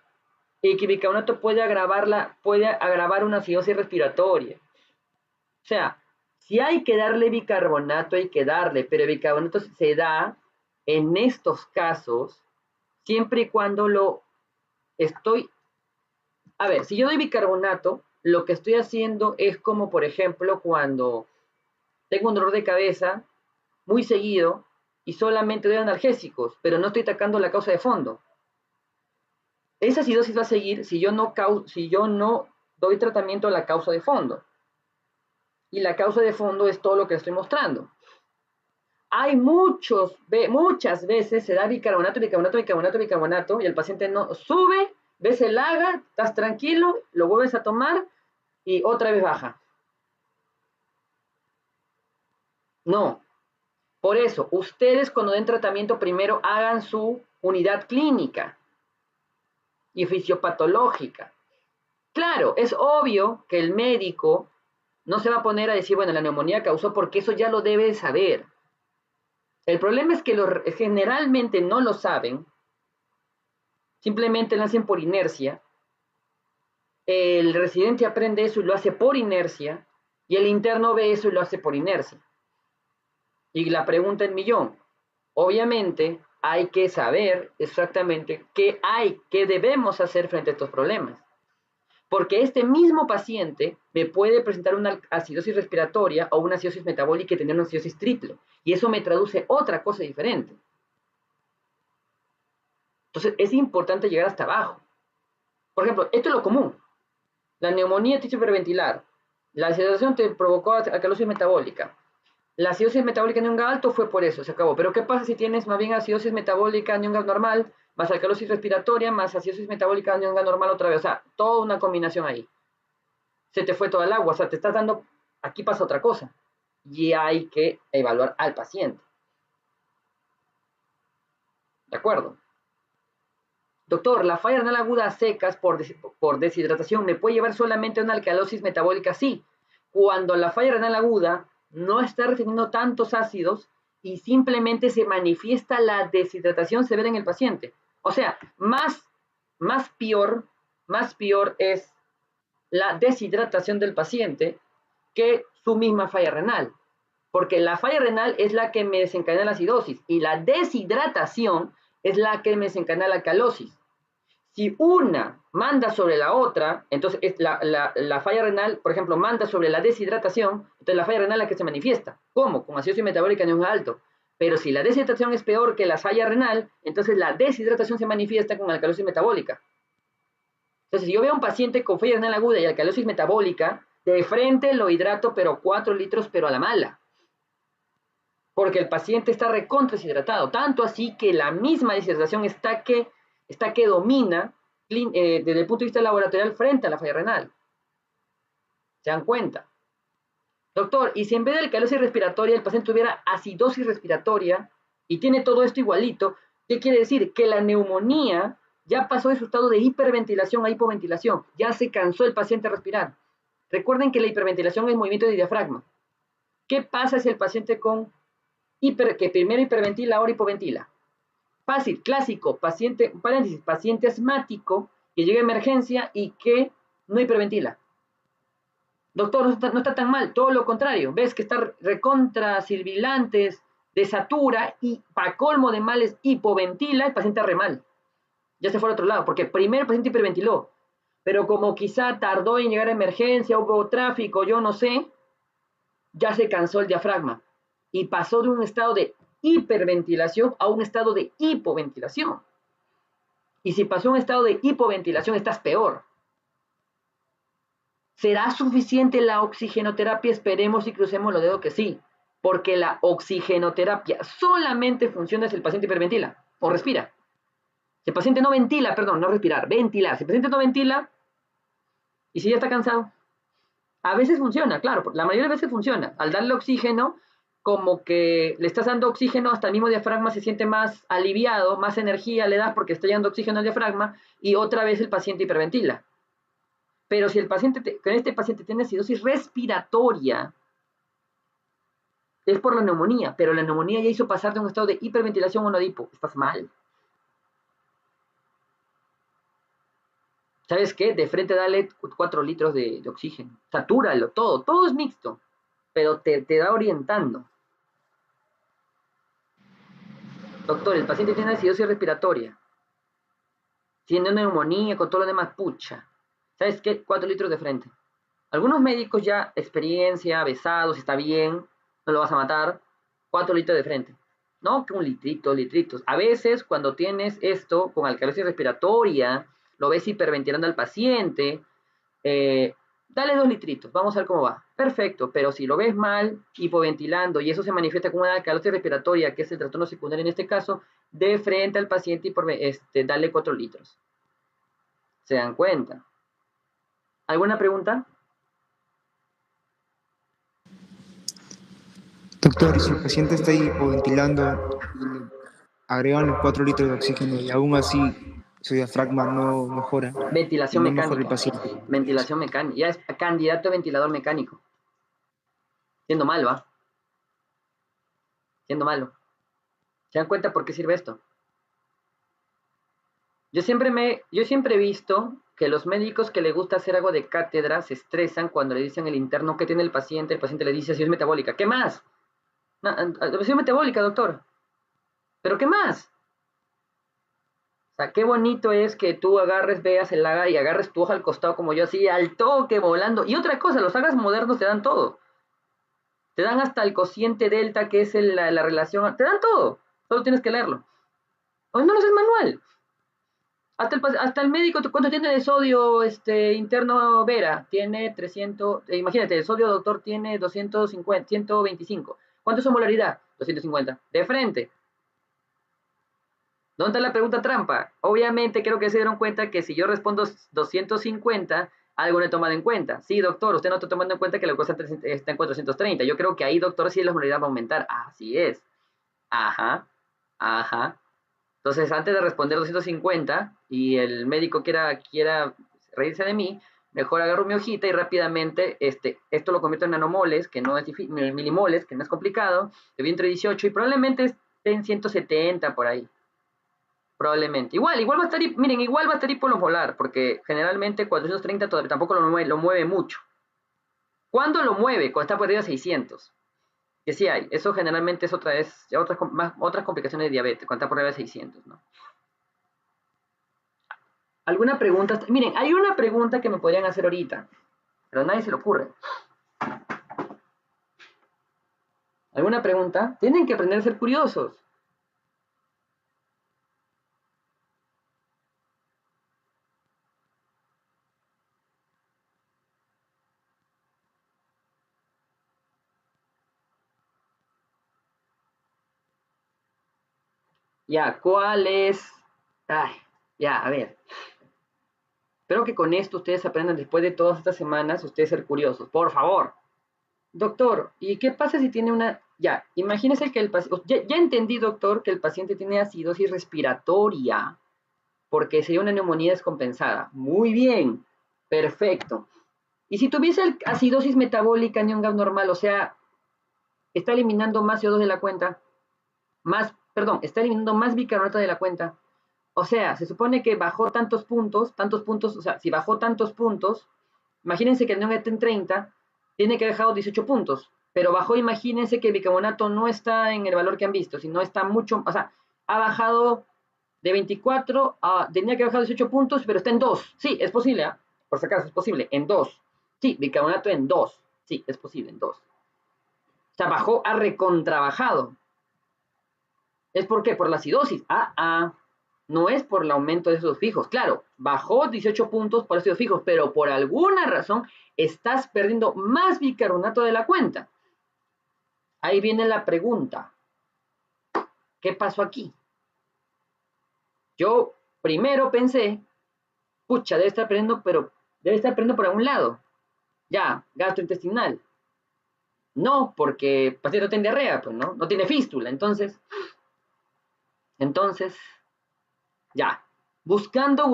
y que el bicarbonato puede agravar una acidosis respiratoria. O sea, si hay que darle bicarbonato, hay que darle, pero el bicarbonato se da en estos casos siempre y cuando lo estoy... A ver, si yo doy bicarbonato, lo que estoy haciendo es como, por ejemplo, cuando tengo un dolor de cabeza muy seguido y solamente doy analgésicos, pero no estoy atacando la causa de fondo. Esa acidosis va a seguir si yo no doy tratamiento a la causa de fondo. Y la causa de fondo es todo lo que estoy mostrando. Hay muchas veces se da bicarbonato y el paciente no sube, ves el AGA, estás tranquilo, lo vuelves a tomar y otra vez baja. No. Por eso, ustedes cuando den tratamiento primero hagan su unidad clínica y fisiopatológica. Claro, es obvio que el médico no se va a poner a decir, bueno, la neumonía causó, porque eso ya lo debe saber. El problema es que generalmente no lo saben, simplemente lo hacen por inercia. El residente aprende eso y lo hace por inercia, y el interno ve eso y lo hace por inercia. Y la pregunta del millón, obviamente hay que saber exactamente qué debemos hacer frente a estos problemas. Porque este mismo paciente me puede presentar una acidosis respiratoria o una acidosis metabólica y tener una acidosis triple. Y eso me traduce otra cosa diferente. Entonces, es importante llegar hasta abajo. Por ejemplo, esto es lo común. La neumonía te hizo hiperventilar. La deshidratación te provocó alcalosis metabólica. La acidosis metabólica en un gas alto fue por eso, se acabó. Pero ¿qué pasa si tienes más bien acidosis metabólica en un gas normal, más alcalosis respiratoria, más acidosis metabólica en un gas normal otra vez? O sea, toda una combinación ahí. se te fue toda el agua, o sea, te estás dando, aquí pasa otra cosa, y hay que evaluar al paciente. ¿De acuerdo? Doctor, la falla renal aguda a secas por deshidratación me puede llevar solamente a una alcalosis metabólica. Sí, cuando la falla renal aguda no está reteniendo tantos ácidos y simplemente se manifiesta la deshidratación severa en el paciente. O sea, más peor es la deshidratación del paciente que su misma falla renal. Porque la falla renal es la que me desencadena la acidosis y la deshidratación es la que me desencadena la alcalosis. Si una manda sobre la otra, entonces la falla renal, por ejemplo, manda sobre la deshidratación, entonces la falla renal es la que se manifiesta. ¿Cómo? Con acidosis metabólica en un alto. Pero si la deshidratación es peor que la falla renal, entonces la deshidratación se manifiesta con alcalosis metabólica. Entonces, si yo veo a un paciente con falla renal aguda y alcalosis metabólica, de frente lo hidrato, pero 4 litros, pero a la mala. Porque el paciente está recontra deshidratado, tanto así que la misma deshidratación está que domina desde el punto de vista laboratorial frente a la falla renal. ¿Se dan cuenta? Doctor, y si en vez de alcalosis respiratoria el paciente tuviera acidosis respiratoria y tiene todo esto igualito, ¿qué quiere decir? Que la neumonía ya pasó de su estado de hiperventilación a hipoventilación, ya se cansó el paciente de respirar. Recuerden que la hiperventilación es movimiento de diafragma. ¿Qué pasa si el paciente que primero hiperventila, ahora hipoventila? Fácil, clásico, paciente asmático que llega a emergencia y que no hiperventila. Doctor, no está tan mal, todo lo contrario. Ves que está recontra sirvilantes, desatura y para colmo de males hipoventila, el paciente re mal. Ya se fue al otro lado, porque primero el paciente hiperventiló, pero como quizá tardó en llegar a emergencia, hubo tráfico, yo no sé, ya se cansó el diafragma y pasó de un estado de hiperventilación a un estado de hipoventilación. Y si pasó a un estado de hipoventilación, estás peor. ¿Será suficiente la oxigenoterapia? Esperemos y crucemos los dedos que sí, porque la oxigenoterapia solamente funciona si el paciente hiperventila o respira. Si el paciente no ventila, perdón, no respirar, ventilar. Si el paciente no ventila y si ya está cansado, a veces funciona, claro, la mayoría de veces funciona. Al darle oxígeno, como que le estás dando oxígeno, hasta el mismo diafragma se siente más aliviado, más energía le das porque está llegando oxígeno al diafragma y otra vez el paciente hiperventila. Pero si este paciente tiene acidosis respiratoria, es por la neumonía, pero la neumonía ya hizo pasar de un estado de hiperventilación a uno de hipo. Estás mal. ¿Sabes qué? De frente dale 4 litros de oxígeno. Satúralo, todo es mixto, pero te da orientando. Doctor, el paciente tiene acidosis respiratoria, tiene una neumonía con todo lo demás, pucha. ¿Sabes qué? 4 litros de frente. Algunos médicos ya, experiencia, besados, está bien, no lo vas a matar, 4 litros de frente. No, que un litrito, litritos. A veces, cuando tienes esto con alcalosis respiratoria, lo ves hiperventilando al paciente, dale 2 litritos, vamos a ver cómo va. Perfecto, pero si lo ves mal, hipoventilando, y eso se manifiesta con una alcalosis respiratoria, que es el trastorno secundario en este caso, de frente al paciente y dale 4 litros. ¿Se dan cuenta? ¿Alguna pregunta? Doctor, y si el paciente está hipoventilando y le agregan los 4 litros de oxígeno y aún así su diafragma no mejora y Ventilación no mejora el mecánica. paciente. Ventilación mecánica. Ya es candidato a ventilador mecánico. Siendo malo, ¿ah? Siendo malo. ¿Se dan cuenta por qué sirve esto? Yo siempre he visto que los médicos que le gusta hacer algo de cátedra se estresan cuando le dicen al interno qué tiene el paciente le dice acidosis metabólica. ¿Qué más? Acidosis metabólica, doctor. ¿Pero qué más? O sea, qué bonito es que tú veas el haga y agarres tu hoja al costado como yo así, al toque, volando. Y otra cosa, los hagas modernos te dan todo. Te dan hasta el cociente delta, que es la relación. Te dan todo. Solo tienes que leerlo. O no lo haces manual. Hasta el médico, ¿cuánto tiene de sodio interno Vera? Tiene 300, imagínate, el sodio doctor tiene 250, 125. ¿Cuánto es su molaridad? 250. De frente. ¿Dónde está la pregunta trampa? Obviamente creo que se dieron cuenta que si yo respondo 250 Algo no he tomado en cuenta. Sí, doctor, usted no está tomando en cuenta que la glucosa está en 430. Yo creo que ahí, doctor, sí la osmolaridad va a aumentar. Así es. Ajá, ajá. Entonces, antes de responder 250 y el médico quiera reírse de mí, mejor agarro mi hojita y rápidamente esto lo convierto en nanomoles, que no es difícil, milimoles, que no es complicado, le vi entre 18 y probablemente esté en 170 por ahí. Probablemente. Igual va a estar, miren, igual va a estar hipomolar, porque generalmente 430 todavía tampoco lo mueve mucho. ¿Cuándo lo mueve? Cuando está por arriba de 600. Que sí hay. Eso generalmente es otras complicaciones de diabetes, cuando está por arriba de 600, ¿no? ¿Alguna pregunta? Miren, hay una pregunta que me podrían hacer ahorita, pero a nadie se le ocurre. ¿Alguna pregunta? Tienen que aprender a ser curiosos. Ya, ¿cuál es? Ay, ya, a ver. Espero que con esto ustedes aprendan después de todas estas semanas, ustedes ser curiosos. Por favor. Doctor, ¿y qué pasa si tiene una... Ya, imagínese que el paciente... Ya entendí, doctor, que el paciente tiene acidosis respiratoria porque sería una neumonía descompensada. Muy bien, perfecto. Y si tuviese acidosis metabólica en un gas normal, o sea, está eliminando más CO2 de la cuenta, está eliminando más bicarbonato de la cuenta. O sea, se supone que bajó tantos puntos, o sea, si bajó tantos puntos, imagínense que el neón está en 30, tiene que haber dejado 18 puntos, pero bajó, imagínense que el bicarbonato no está en el valor que han visto, sino está mucho, o sea, ha bajado de 24 a, tenía que bajar 18 puntos, pero está en 2. Sí, es posible, ¿eh? Por si acaso, es posible, en 2. Sí, bicarbonato en 2. Sí, es posible, en 2. O sea, bajó, ha recontrabajado. ¿Es por qué? Por la acidosis. No es por el aumento de esos fijos. Claro, bajó 18 puntos por ácidos fijos, pero por alguna razón estás perdiendo más bicarbonato de la cuenta. Ahí viene la pregunta. ¿Qué pasó aquí? Yo primero pensé, pucha, debe estar perdiendo, pero debe estar perdiendo por algún lado. Ya, gastrointestinal. No, porque el paciente no tiene diarrea, pues, ¿no? No tiene fístula. Entonces, ya. Buscando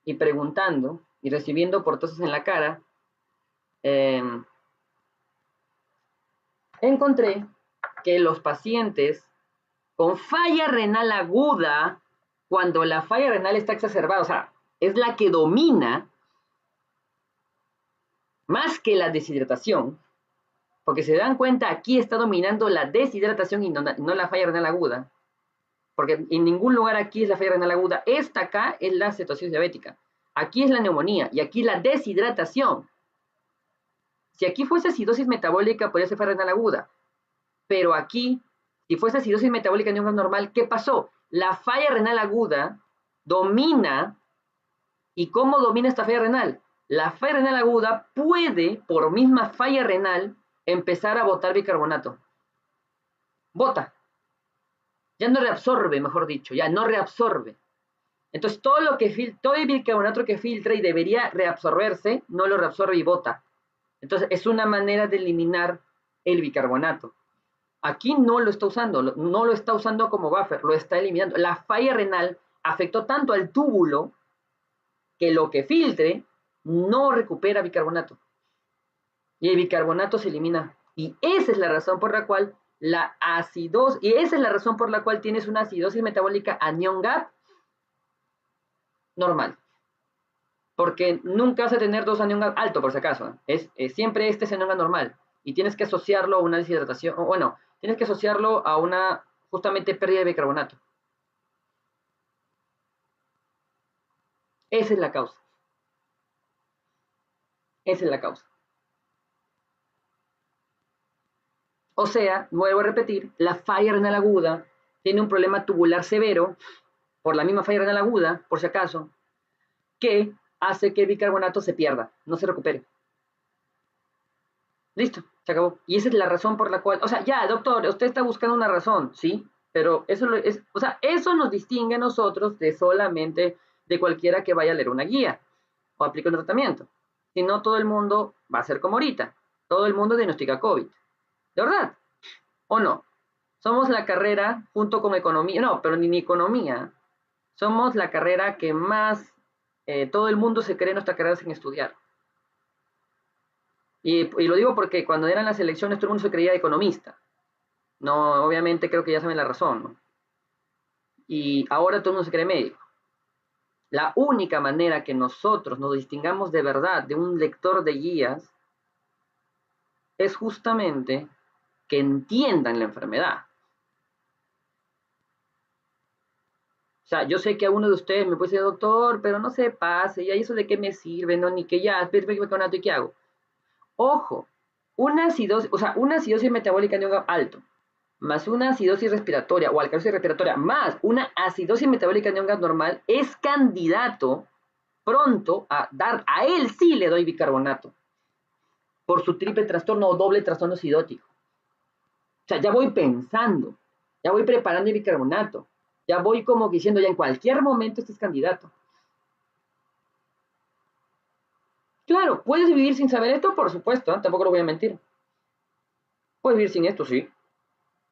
y preguntando y recibiendo portazos en la cara, encontré que los pacientes con falla renal aguda, cuando la falla renal está exacerbada, o sea, es la que domina más que la deshidratación, porque se dan cuenta, aquí está dominando la deshidratación y no la falla renal aguda, porque en ningún lugar aquí es la falla renal aguda. Esta acá es la cetosis diabética, aquí es la neumonía y aquí la deshidratación. Si aquí fuese acidosis metabólica, podría ser falla renal aguda, pero aquí, si fuese acidosis metabólica en un normal, ¿qué pasó? La falla renal aguda domina. ¿Y cómo domina esta falla renal? La falla renal aguda puede, por misma falla renal, empezar a botar bicarbonato. Bota. Ya no reabsorbe, mejor dicho, ya no reabsorbe. Entonces, todo el bicarbonato que filtra y debería reabsorberse, no lo reabsorbe y bota. Entonces, es una manera de eliminar el bicarbonato. Aquí no lo está usando, no lo está usando como buffer, lo está eliminando. La falla renal afectó tanto al túbulo que lo que filtre no recupera bicarbonato. Y el bicarbonato se elimina. Y esa es la razón por la cual tienes una acidosis metabólica anión GAP normal. Porque nunca vas a tener dos anión GAP alto, por si acaso. Siempre este es anión GAP normal. Y tienes que asociarlo a una deshidratación, tienes que asociarlo a una justamente pérdida de bicarbonato. Esa es la causa. Esa es la causa. O sea, vuelvo a repetir, la falla renal aguda tiene un problema tubular severo, por la misma falla renal aguda, por si acaso, que hace que el bicarbonato se pierda, no se recupere. Listo, se acabó. Y esa es la razón por la cual, o sea, ya, doctor, usted está buscando una razón, ¿sí? Pero eso eso nos distingue a nosotros de solamente de cualquiera que vaya a leer una guía. o aplico el tratamiento. Si no, todo el mundo va a ser como ahorita. Todo el mundo diagnostica COVID. ¿De verdad? ¿O no? Somos la carrera, junto con economía, no, pero ni economía, somos la carrera que más, todo el mundo se cree en nuestra carrera sin estudiar. Y lo digo porque cuando eran las elecciones todo el mundo se creía economista. No, obviamente creo que ya saben la razón, ¿no? Y ahora todo el mundo se cree médico. La única manera que nosotros nos distingamos de verdad de un lector de guías es justamente que entiendan la enfermedad. O sea, yo sé que a uno de ustedes me puede decir, doctor, pero no se pase, ¿y eso de qué me sirve? No, ni que ya, ¿y qué hago? Ojo, una acidosis metabólica de un alto, más una acidosis respiratoria o alcalosis respiratoria, más una acidosis metabólica de un gas normal, es candidato pronto a él sí le doy bicarbonato, por su triple trastorno o doble trastorno acidótico. O sea, ya voy pensando, ya voy preparando el bicarbonato, ya voy como diciendo, ya en cualquier momento este es candidato. Claro, ¿puedes vivir sin saber esto? Por supuesto, ¿eh? Tampoco lo voy a mentir. Puedes vivir sin esto, sí.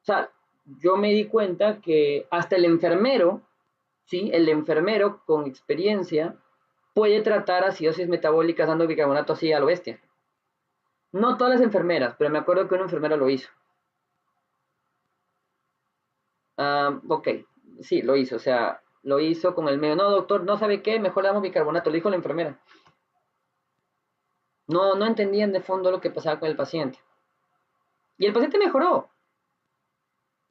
O sea, yo me di cuenta que hasta el enfermero, ¿sí? El enfermero con experiencia puede tratar acidosis metabólicas dando bicarbonato así a lo bestia. No todas las enfermeras, pero me acuerdo que una enfermera lo hizo. Ok, sí, lo hizo, o sea, lo hizo con el medio. No, doctor, no sabe qué, mejor le damos bicarbonato, lo dijo la enfermera. No entendían de fondo lo que pasaba con el paciente. Y el paciente mejoró.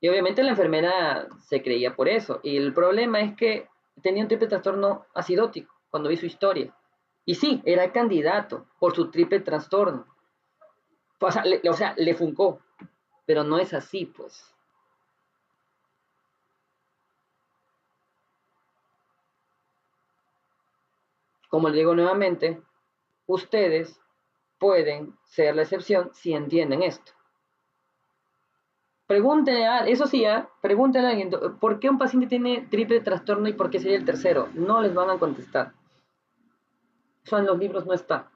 Y obviamente la enfermera se creía por eso. Y el problema es que tenía un triple trastorno acidótico cuando vi su historia. Y sí, era candidato por su triple trastorno. O sea, le funcó. Pero no es así, pues. Como le digo nuevamente, ustedes pueden ser la excepción si entienden esto. Pregúntenle eso sí, pregúntenle a alguien, ¿por qué un paciente tiene triple trastorno y por qué sería el tercero? No les van a contestar. Eso en los libros no está.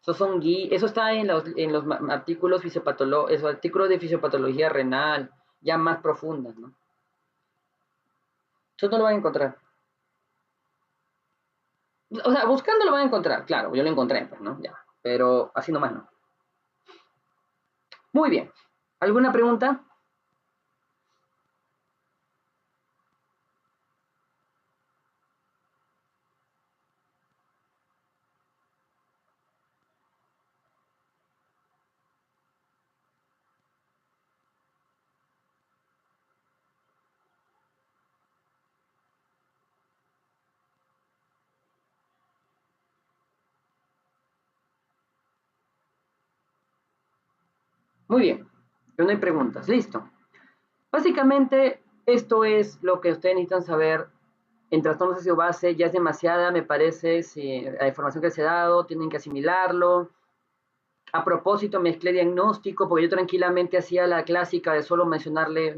Eso está en los artículos esos artículos de fisiopatología renal, ya más profundas, ¿no? Eso no lo van a encontrar. O sea, buscando lo van a encontrar, claro, yo lo encontré, pues, ¿no? Ya, pero así nomás no. Muy bien. ¿Alguna pregunta? Muy bien. No hay preguntas. Listo. Básicamente, esto es lo que ustedes necesitan saber en trastornos de base. Ya es demasiada, me parece, si la información que se ha dado, tienen que asimilarlo. A propósito, mezclé diagnóstico, porque yo tranquilamente hacía la clásica de solo mencionarle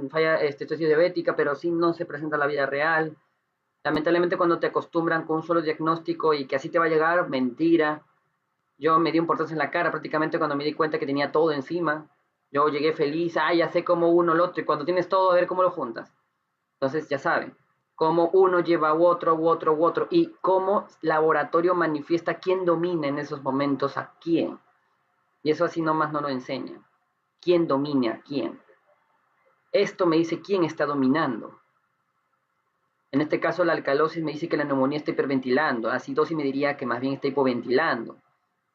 falla esteatosis diabética, pero sí no se presenta en la vida real. Lamentablemente, cuando te acostumbran con un solo diagnóstico y que así te va a llegar, mentira. Yo me di un portazo en la cara prácticamente cuando me di cuenta que tenía todo encima. Yo llegué feliz, ya sé cómo uno el otro, y cuando tienes todo, a ver cómo lo juntas. Entonces, ya saben, cómo uno lleva u otro, y cómo laboratorio manifiesta quién domina en esos momentos a quién. Y eso así nomás no lo enseña. ¿Quién domina a quién? Esto me dice quién está dominando. En este caso, la alcalosis me dice que la neumonía está hiperventilando. La acidosis me diría que más bien está hipoventilando.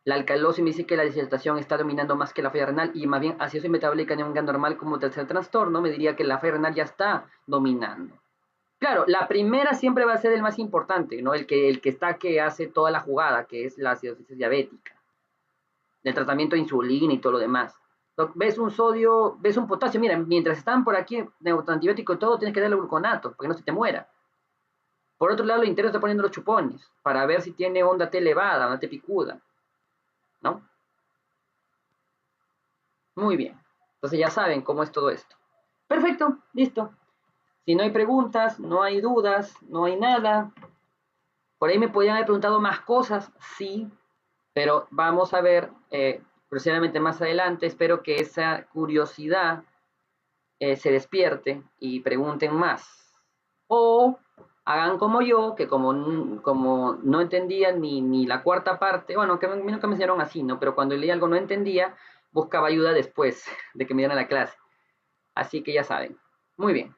La alcalosis me dice que la deshidratación está dominando más que la falla renal y más bien acidosis metabólica en un gas normal como tercer trastorno me diría que la falla renal ya está dominando. Claro, la primera siempre va a ser el más importante, ¿no? El que está que hace toda la jugada, que es la acidosis diabética, el tratamiento de insulina y todo lo demás. Ves un sodio, ves un potasio, mira, mientras están por aquí, antibiótico y todo, tienes que darle gluconato, para que no se te muera. Por otro lado, el interno está poniendo los chupones, para ver si tiene onda T elevada, onda T picuda, ¿no? Muy bien. Entonces ya saben cómo es todo esto. Perfecto, listo. Si no hay preguntas, no hay dudas, no hay nada, Por ahí me podían haber preguntado más cosas, sí, pero vamos a ver precisamente más adelante. Espero que esa curiosidad se despierte y pregunten más. O hagan como yo, que como no entendía ni la cuarta parte, bueno, que nunca me enseñaron así, ¿no? Pero cuando leí algo no entendía, buscaba ayuda después de que me dieran la clase. Así que ya saben. Muy bien.